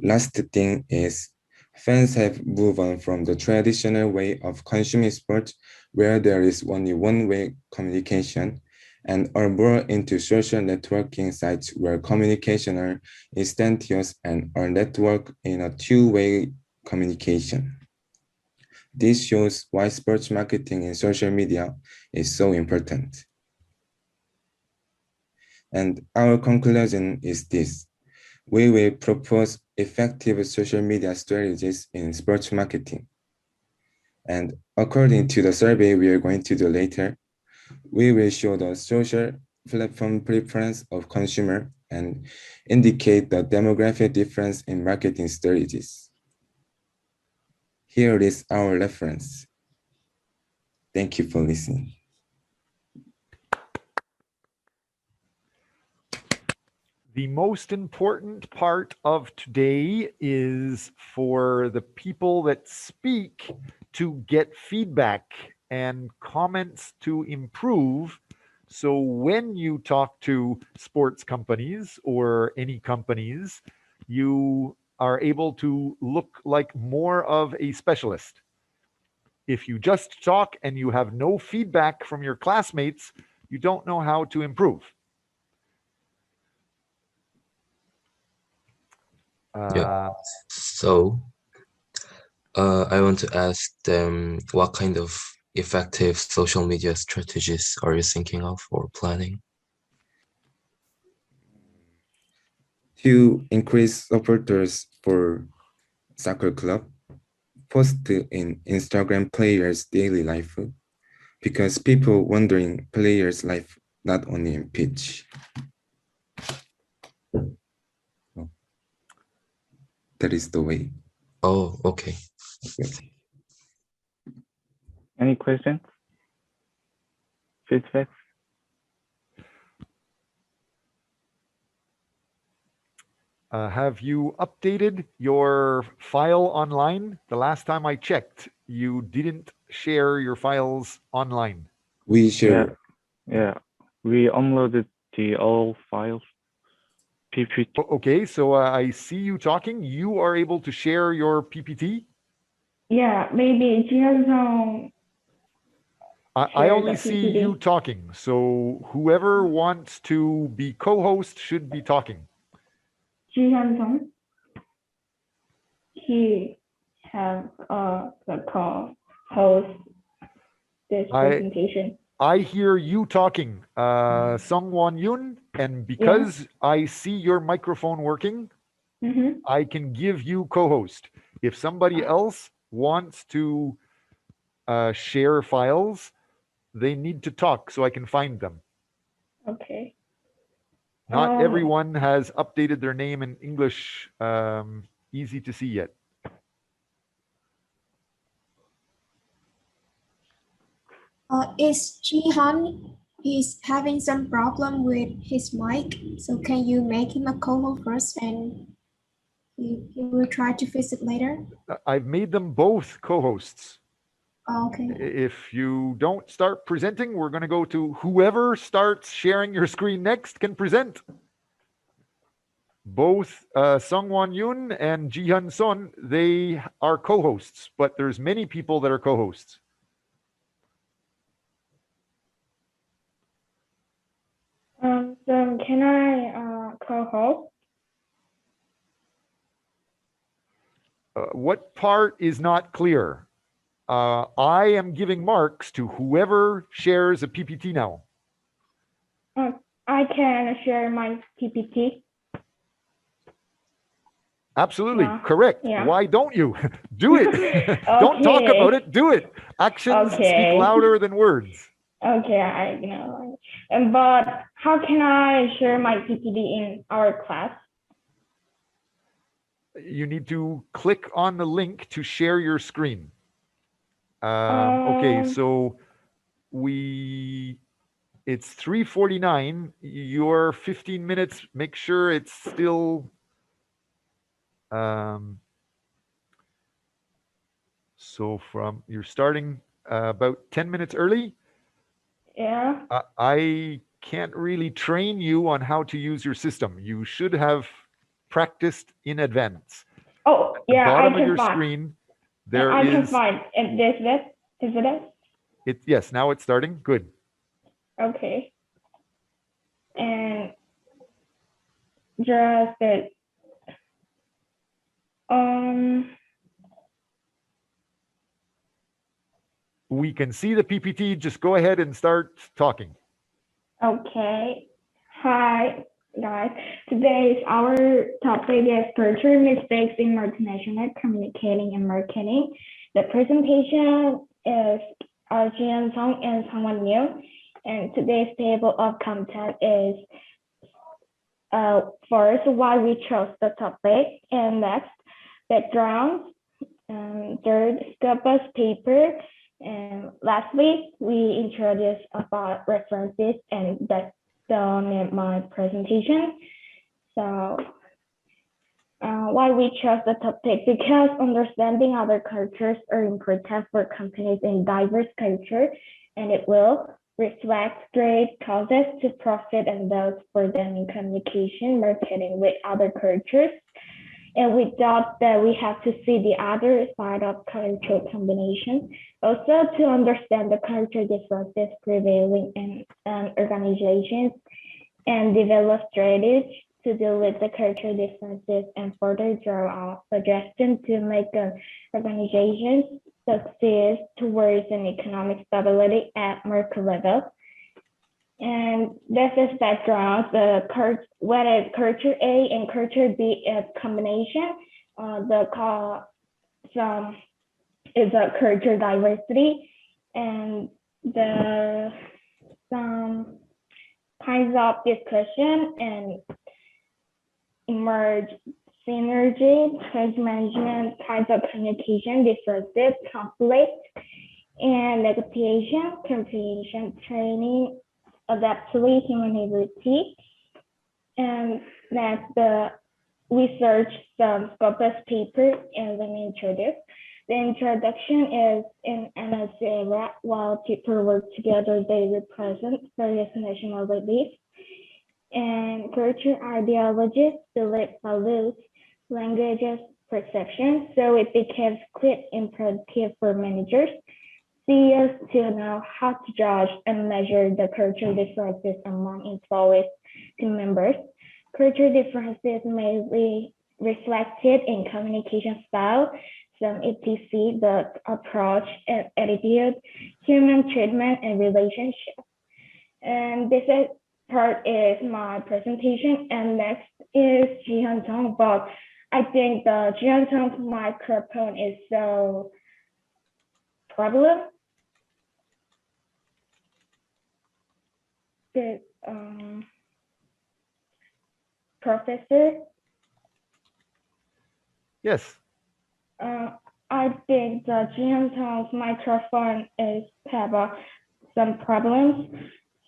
Last thing is fans have moved on from the traditional way of consuming sports where there is only one-way communication and are more into social networking sites where communication are instantaneous and are networked in a two-way communication. This shows why sports marketing in social media is so important. And our conclusion is this. We will propose effective social media strategies in sports marketing. And according to the survey we are going to do later, we will show the social platform preference of consumer and indicate the demographic difference in marketing strategies. Here is our reference. Thank you for listening. The most important part of today is for the people that speak to get feedback and comments to improve. So when you talk to sports companies or any companies, you are able to look like more of a specialist. If you just talk and you have no feedback from your classmates, you don't know how to improve. Yeah. So I want to ask them what kind of effective social media strategies are you thinking of or planning? To increase supporters for soccer club, post in Instagram players' daily life because people wondering players' life not only in pitch. That is the way. Oh, okay. Yes. Any questions? Feedback? Have you updated your file online? The last time I checked, you didn't share your files online. We share. Yeah. We uploaded the all files. PPT. Okay, so I see you talking. You are able to share your PPT? Yeah, maybe Jihan I only see you talking. So whoever wants to be co-host should be talking. Jihan, he has the co-host this presentation. I hear you talking, Sungwon Yoon, and because I see your microphone working, I can give you co-host. If somebody else wants to share files, they need to talk so I can find them. Okay. Not everyone has updated their name in English easy to see yet. Is Jihan is having some problem with his mic, so can you make him a co-host first and he will try to fix it later? I've made them both co-hosts. Oh, okay. If you don't start presenting, we're going to go to whoever starts sharing your screen next can present. Both Sungwon Yoon and Jihan Son, they are co-hosts, but there's many people that are co-hosts. So can I co-host? What part is not clear? I am giving marks to whoever shares a PPT now. I can share my PPT. Absolutely Yeah. correct. Yeah. Why don't you? Do it. Don't talk Okay. about it. Do it. Actions speak Okay. louder than words. Okay, I know. But how can I share my PPT in our class? You need to click on the link to share your screen. Okay, so it's 3:49. Your 15 minutes, make sure it's still so you're starting about 10 minutes early. Yeah. I can't really train you on how to use your system. You should have practiced in advance. Oh, At the yeah, bottom I of can your find. screen, there I can is find. And this is it? yes, now it's starting. Good. Okay. And just it. We can see the PPT. Just go ahead and start talking. Okay. Hi, guys. Today's our topic is cultural mistakes in multinational communicating and marketing. The presentation is Jian Song and someone new. And today's table of content is first why we chose the topic, and next background, third scopus paper, and lastly we introduce about references, and that's done my presentation. So why we chose the topic? Because understanding other cultures are important for companies in diverse culture, and it will reflect great causes to profit and those for them in communication, marketing with other cultures. And we thought that we have to see the other side of cultural combination, also to understand the cultural differences prevailing in organizations and develop strategies to deal with the cultural differences and further draw out suggestions to make an organization succeed towards an economic stability at market level. And this is background, whether culture A and culture B is combination, is a culture diversity, and some kinds of discussion and emerge synergy, change management, kinds of communication differences, conflict, and negotiation, comprehension, training, adaptability, humanity, and that's we searched some scopus paper, and let me introduce. The introduction is in NS era, while people work together, they represent various national beliefs and culture ideologies, belief values, languages, perceptions. So it becomes quite imperative for managers, CEOs to know how to judge and measure the cultural differences among employees, team members. Cultural differences may be reflected in communication style, some etc., the approach and attitude, human treatment, and relationship. And this part is my presentation, and next is Jihan Tong, but I think the Jihan Tong's microphone is so problem. The professor. Yes. I think the Jihan Tong's microphone is have some problems,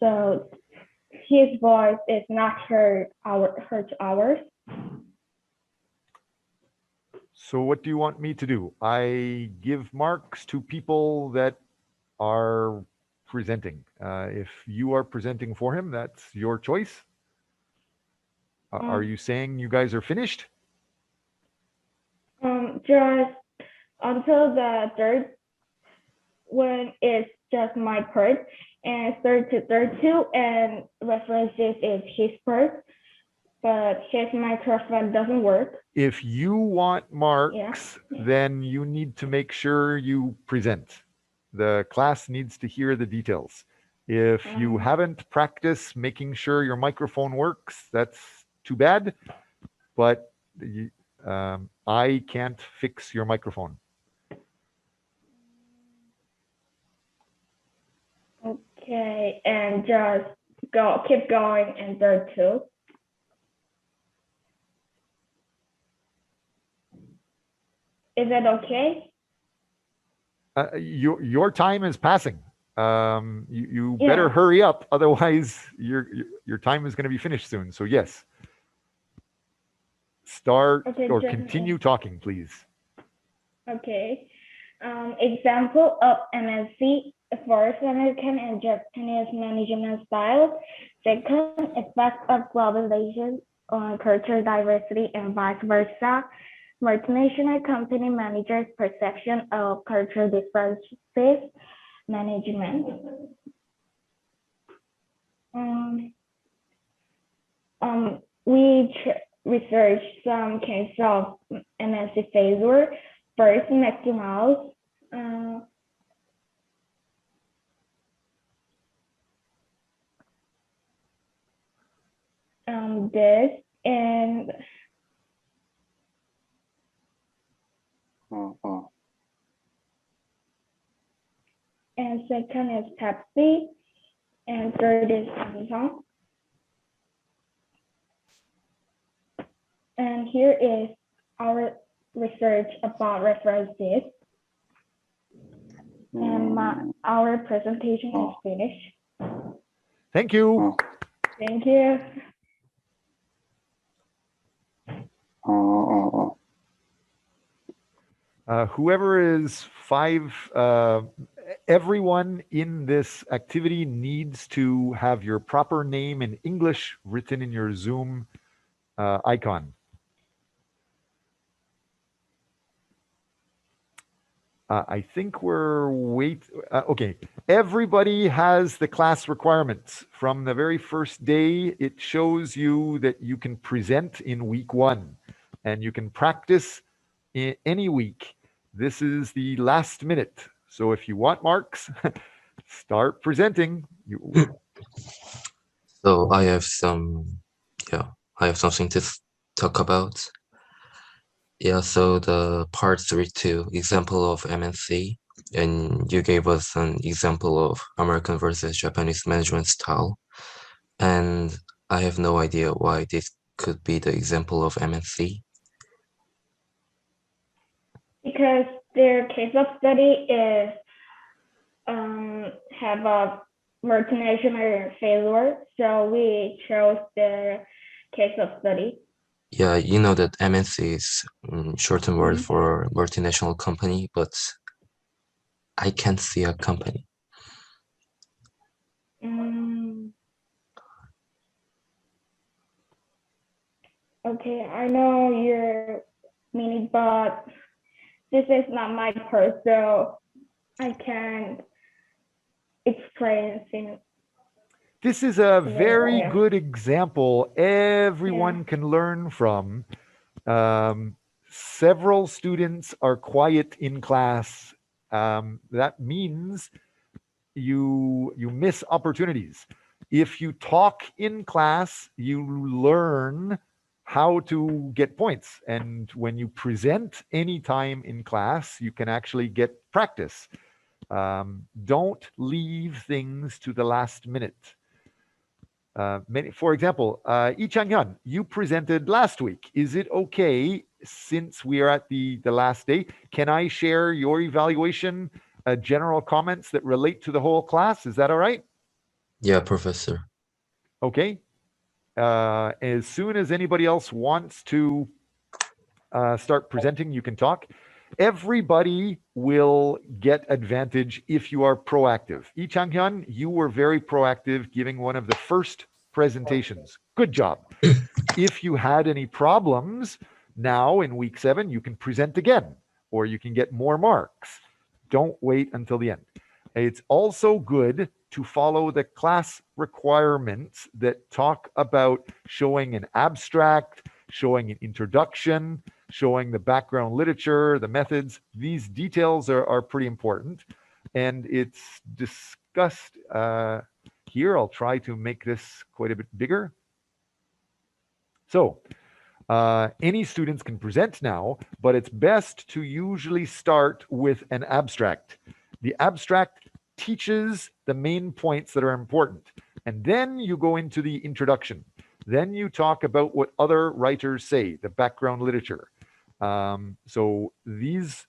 so his voice is not heard ours. So what do you want me to do? I give marks to people that are presenting. If you are presenting for him, that's your choice. Are you saying you guys are finished? Just until the third one is just my part, and third to third two, and references is his part, but his microphone doesn't work. If you want marks, then you need to make sure you present. The class needs to hear the details. If you haven't practiced making sure your microphone works, that's too bad, but I can't fix your microphone. Okay, and just keep going and there too. Is that okay? Your time is passing. You Yeah. better hurry up, otherwise your time is going to be finished soon. So yes, start Okay, or just- continue talking, please. Okay. Example of MNC. First, American and Japanese management styles. Second, effect of globalization on cultural diversity and vice versa. Multinational company managers' perception of cultural differences. Management. We researched some case of MNC failure. First, Mickey Mouse. This and and second is Pepsi, and third is Samsung. And here is our research about references. And our presentation is finished. Thank you. Thank you. Whoever is everyone in this activity needs to have your proper name in English written in your Zoom icon. I think we're okay. Everybody has the class requirements. From the very first day, it shows you that you can present in week 1 and you can practice in any week. This is the last minute. So if you want marks, start presenting. So I have something to talk about. Yeah, so the part 3.2, example of MNC, and you gave us an example of American versus Japanese management style. And I have no idea why this could be the example of MNC. Because their case of study is have a multinational failure, so we chose their case of study. Yeah, you know that MNC is shortened word for multinational company, but I can't see a company. Okay, I know your meaning, but this is not my part, so I can't explain things. This is a very good example everyone can learn from. Several students are quiet in class. That means you miss opportunities. If you talk in class, you learn how to get points. And when you present anytime in class, you can actually get practice. Don't leave things to the last minute. For example, Lee Chang-hyun, you presented last week. Is it okay, since we are at the last day, can I share your evaluation, general comments that relate to the whole class? Is that all right? Yeah, Professor. Okay. As soon as anybody else wants to start presenting, you can talk. Everybody will get advantage if you are proactive. Lee Chang-hyun, you were very proactive, giving one of the first presentations. Good job. If you had any problems, now in week 7, you can present again, or you can get more marks. Don't wait until the end. It's also good to follow the class requirements that talk about showing an abstract, showing an introduction, showing the background literature, the methods. These details are pretty important. And it's discussed here. I'll try to make this quite a bit bigger. So any students can present now, but it's best to usually start with an abstract. The abstract teaches the main points that are important. And then you go into the introduction. Then you talk about what other writers say, the background literature. So these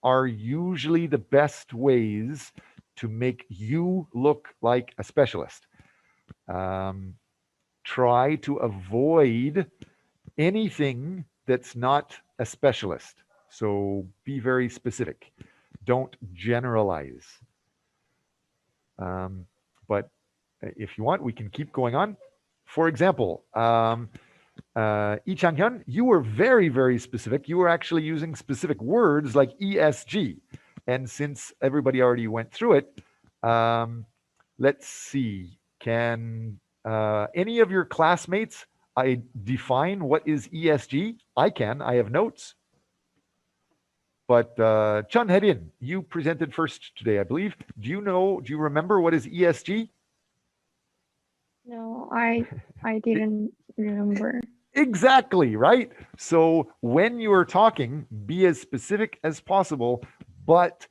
are usually the best ways to make you look like a specialist. Try to avoid anything that's not a specialist. So be very specific. Don't generalize. But if you want, we can keep going on. For example, Lee Chang-hyun, you were very, very specific. You were actually using specific words like ESG. And since everybody already went through it, let's see. Can any of your classmates define what is ESG? I can. I have notes. But Chun Hae-in, you presented first today, I believe. Do you remember what is ESG? No, I didn't remember. Exactly, right? So when you are talking, be as specific as possible, but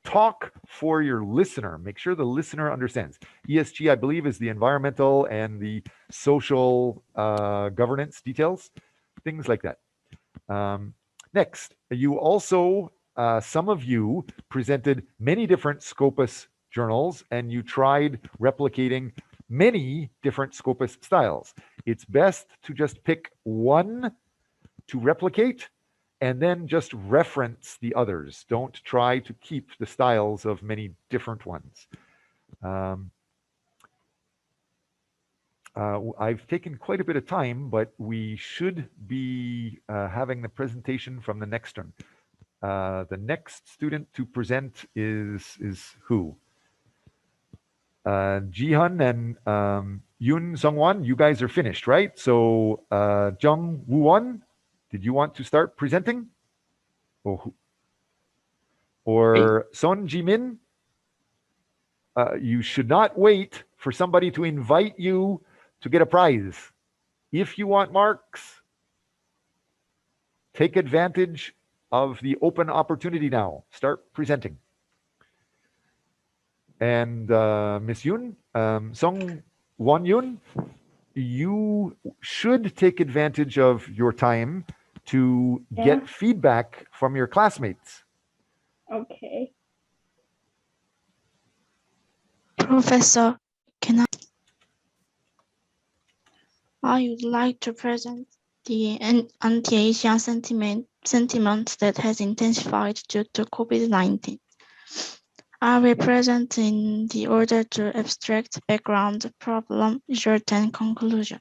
talk for your listener. Make sure the listener understands. ESG, I believe, is the environmental and the social governance details, things like that. Next, you also, some of you presented many different Scopus journals and you tried replicating many different Scopus styles. It's best to just pick one to replicate and then just reference the others. Don't try to keep the styles of many different ones. I've taken quite a bit of time, but we should be having the presentation from the next one. The next student to present is who? Jihan and Yoon Sung-won, you guys are finished, right? So Jung Woo-won, did you want to start presenting? Or Son Ji-min? You should not wait for somebody to invite you to get a prize. If you want marks, take advantage of the open opportunity now. Start presenting. And Miss Yoon, Sung Won Yoon, you should take advantage of your time to get feedback from your classmates. Okay. Professor, I would like to present the anti-Asian sentiment that has intensified due to COVID-19. I will present in the order to abstract, background, problem, result, and conclusion.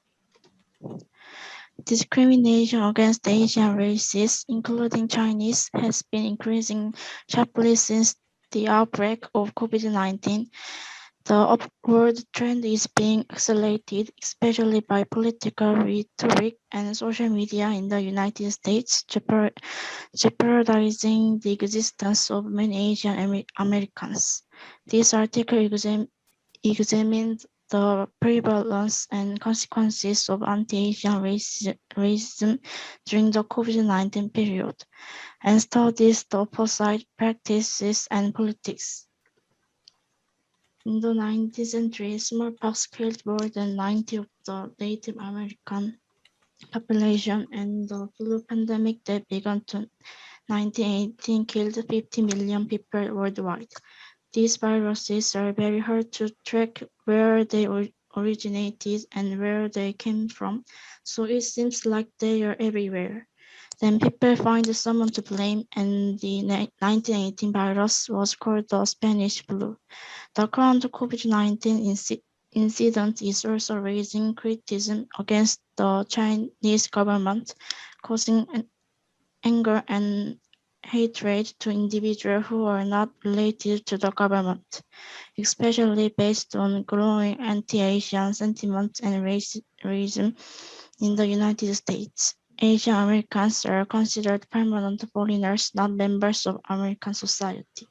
Discrimination against Asian races, including Chinese, has been increasing sharply since the outbreak of COVID-19. The upward trend is being accelerated, especially by political rhetoric and social media in the United States, jeopardizing the existence of many Asian Americans. This article examines the prevalence and consequences of anti-Asian racism during the COVID-19 period, and studies the opposite practices and politics. In the 19th century, smallpox killed more than 90% of the Native American population, and the flu pandemic that began in 1918 killed 50 million people worldwide. These viruses are very hard to track where they originated and where they came from, so it seems like they are everywhere. Then people find someone to blame, and the 1918 virus was called the Spanish flu. The current COVID-19 incident is also raising criticism against the Chinese government, causing anger and hatred to individuals who are not related to the government, especially based on growing anti-Asian sentiments and racism in the United States. Asian Americans are considered permanent foreigners, not members of American society.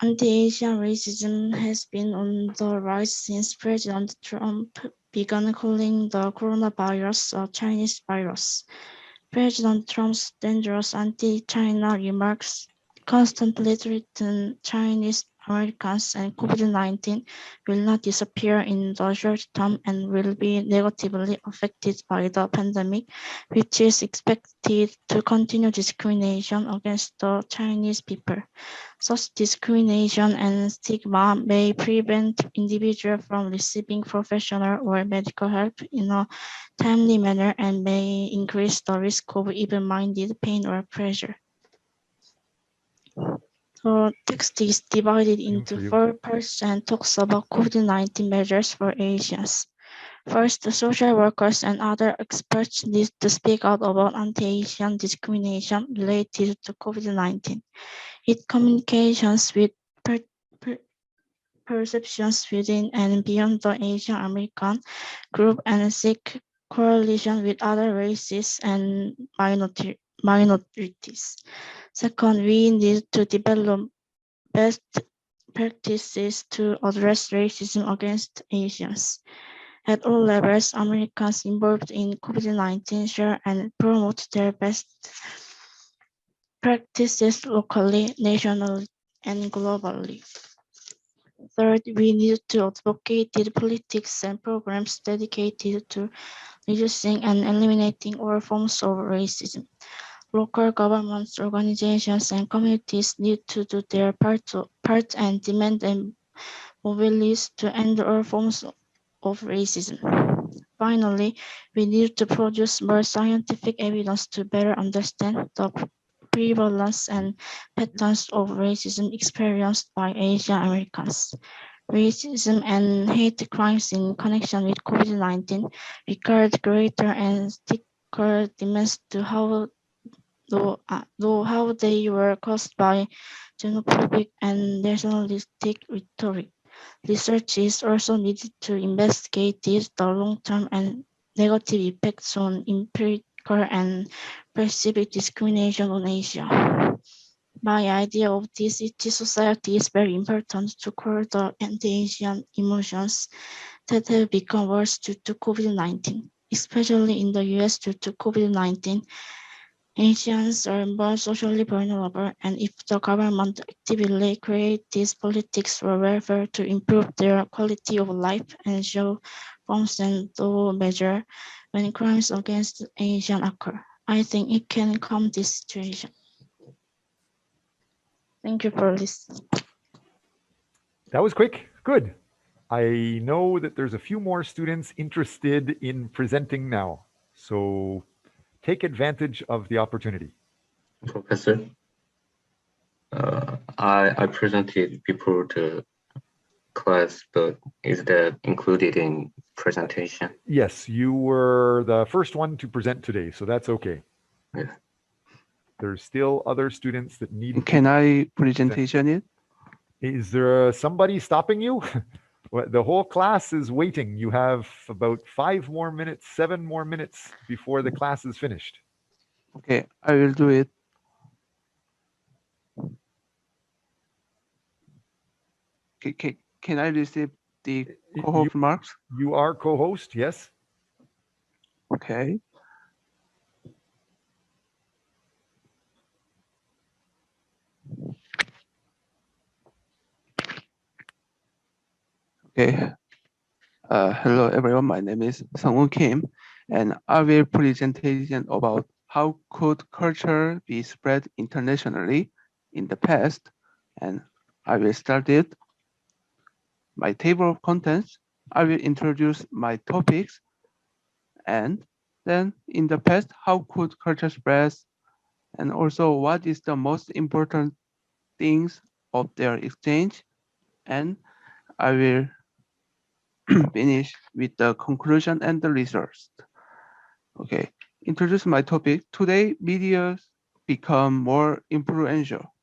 Anti-Asian racism has been on the rise since President Trump began calling the coronavirus a Chinese virus. President Trump's dangerous anti-China remarks constantly threaten Chinese Americans, and COVID-19 will not disappear in the short term and will be negatively affected by the pandemic, which is expected to continue discrimination against the Chinese people. Such discrimination and stigma may prevent individuals from receiving professional or medical help in a timely manner and may increase the risk of even-minded pain or pressure. The text is divided into 4 parts and talks about COVID-19 measures for Asians. First, the social workers and other experts need to speak out about anti-Asian discrimination related to COVID-19. It communications with perceptions within and beyond the Asian American group and seek coalition with other races and minorities. Second, we need to develop best practices to address racism against Asians. At all levels, Americans involved in COVID-19 share and promote their best practices locally, nationally, and globally. Third, we need to advocate politics and programs dedicated to reducing and eliminating all forms of racism. Local governments, organizations, and communities need to do their part and demand and mobilize to end all forms of racism. Finally, we need to produce more scientific evidence to better understand the prevalence and patterns of racism experienced by Asian Americans. Racism and hate crimes in connection with COVID-19 required greater and thicker demands to how they were caused by xenophobic and nationalistic rhetoric. Research is also needed to investigate the long-term and negative effects on empirical and perceived discrimination on Asia. My idea of this society is very important to curb the anti-Asian emotions that have become worse due to COVID-19, especially in the US due to COVID-19. Asians are more socially vulnerable, and if the government actively creates these politics for welfare to improve their quality of life and show forms and do measure when crimes against Asians occur, I think it can calm this situation. Thank you for listening. That was quick. Good. I know that there's a few more students interested in presenting now. So take advantage of the opportunity. Professor, I presented before the class, but is that included in presentation? Yes, you were the first one to present today, so that's okay. Yeah. There's still other students that need. Can I presentation it? Is there somebody stopping you? The whole class is waiting. You have about 5 more minutes, 7 more minutes before the class is finished. Okay, I will do it. Can I receive the co-host marks? You are co-host, yes. Okay. Okay. Hello everyone, my name is Sean Kim, and I will presentation about how could culture be spread internationally in the past, and I will start it. My table of contents, I will introduce my topics, and then in the past, how could culture spread, and also what is the most important things of their exchange, and I will finish with the conclusion and the results. Okay, introduce my topic. Today, media become more influential.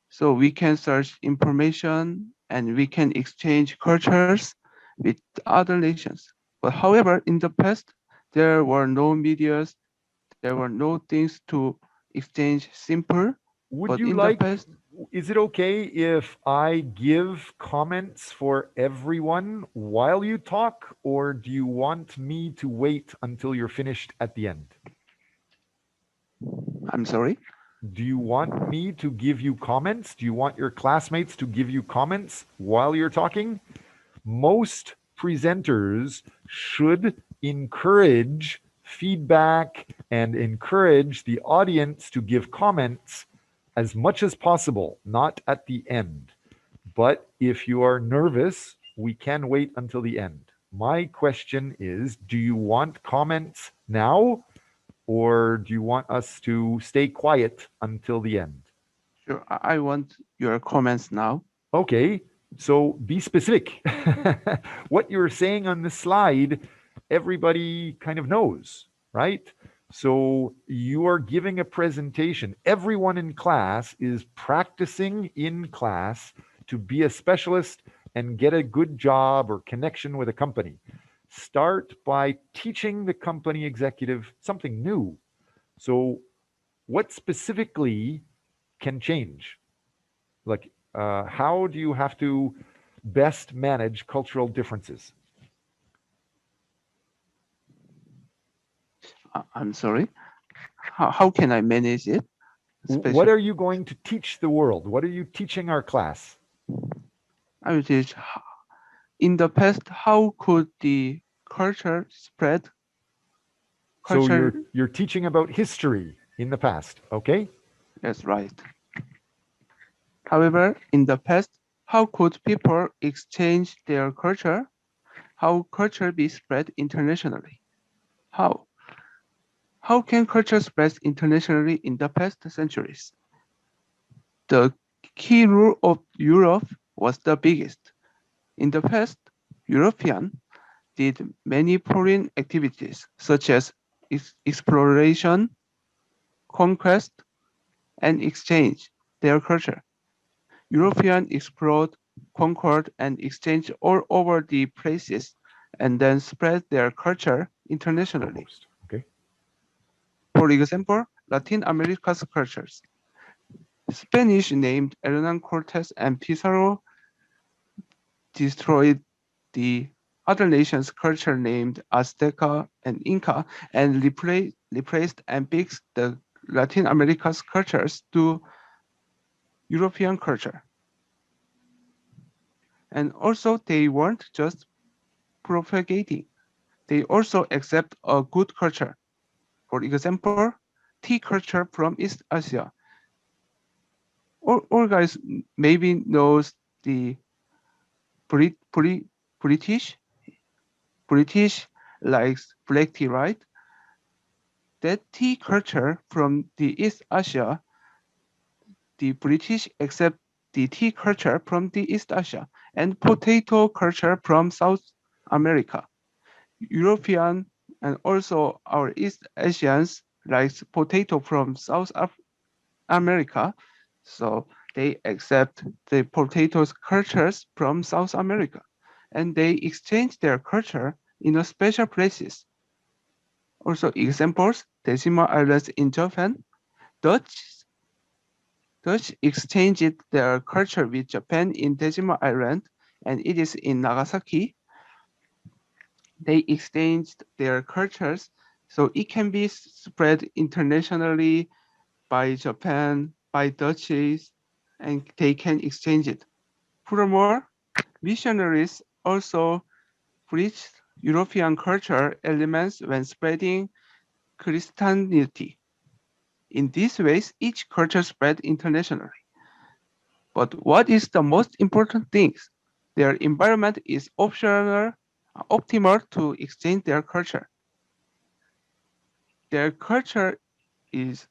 So we can search information and we can exchange cultures with other nations. But however, in the past, there were no medias, there were no things to exchange simple. Would you like Is it okay if I give comments for everyone while you talk, or do you want me to wait until you're finished at the end? I'm sorry. Do you want me to give you comments? Do you want your classmates to give you comments while you're talking? Most presenters should encourage feedback and encourage the audience to give comments as much as possible, not at the end. But if you are nervous, we can wait until the end. My question is, do you want comments now, or do you want us to stay quiet until the end? Sure, I want your comments now. Okay, so be specific. What you're saying on the slide, everybody kind of knows, right? So you are giving a presentation. Everyone in class is practicing in class to be a specialist and get a good job or connection with a company. Start by teaching the company executive something new. So, what specifically can change? Like, how do you have to best manage cultural differences? I'm sorry. How can I manage it? What are you going to teach the world? What are you teaching our class? I will teach in the past, how could the culture spread? So you're teaching about history in the past, okay? That's right. However, in the past, how could people exchange their culture? How culture be spread internationally? How? How can culture spread internationally in the past centuries? The key role of Europe was the biggest. In the past, Europeans did many foreign activities such as exploration, conquest, and exchange their culture. Europeans explored, conquered, and exchanged all over the places and then spread their culture internationally. Okay. For example, Latin America's cultures. Spanish named Hernan Cortes and Pizarro destroyed the other nations' culture named Azteca and Inca and replaced and fixed the Latin America's cultures to European culture. And also they weren't just propagating, they also accept a good culture. For example, tea culture from East Asia. All guys maybe knows the British likes black tea, right? That tea culture from the East Asia, the British accept the tea culture from the East Asia and potato culture from South America. European and also our East Asians likes potato from South America, so they accept the potatoes cultures from South America, and they exchange their culture in a special places. Also examples, Decimal Islands in Japan, Dutch exchanged their culture with Japan in Decimal Island, and it is in Nagasaki. They exchanged their cultures, so it can be spread internationally by Japan, by Dutchies, and they can exchange it. Furthermore, missionaries also preached European culture elements when spreading Christianity. In these ways, each culture spread internationally. But what is the most important thing? Their environment is optimal to exchange their culture. Their culture is,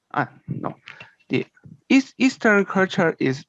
the Eastern culture is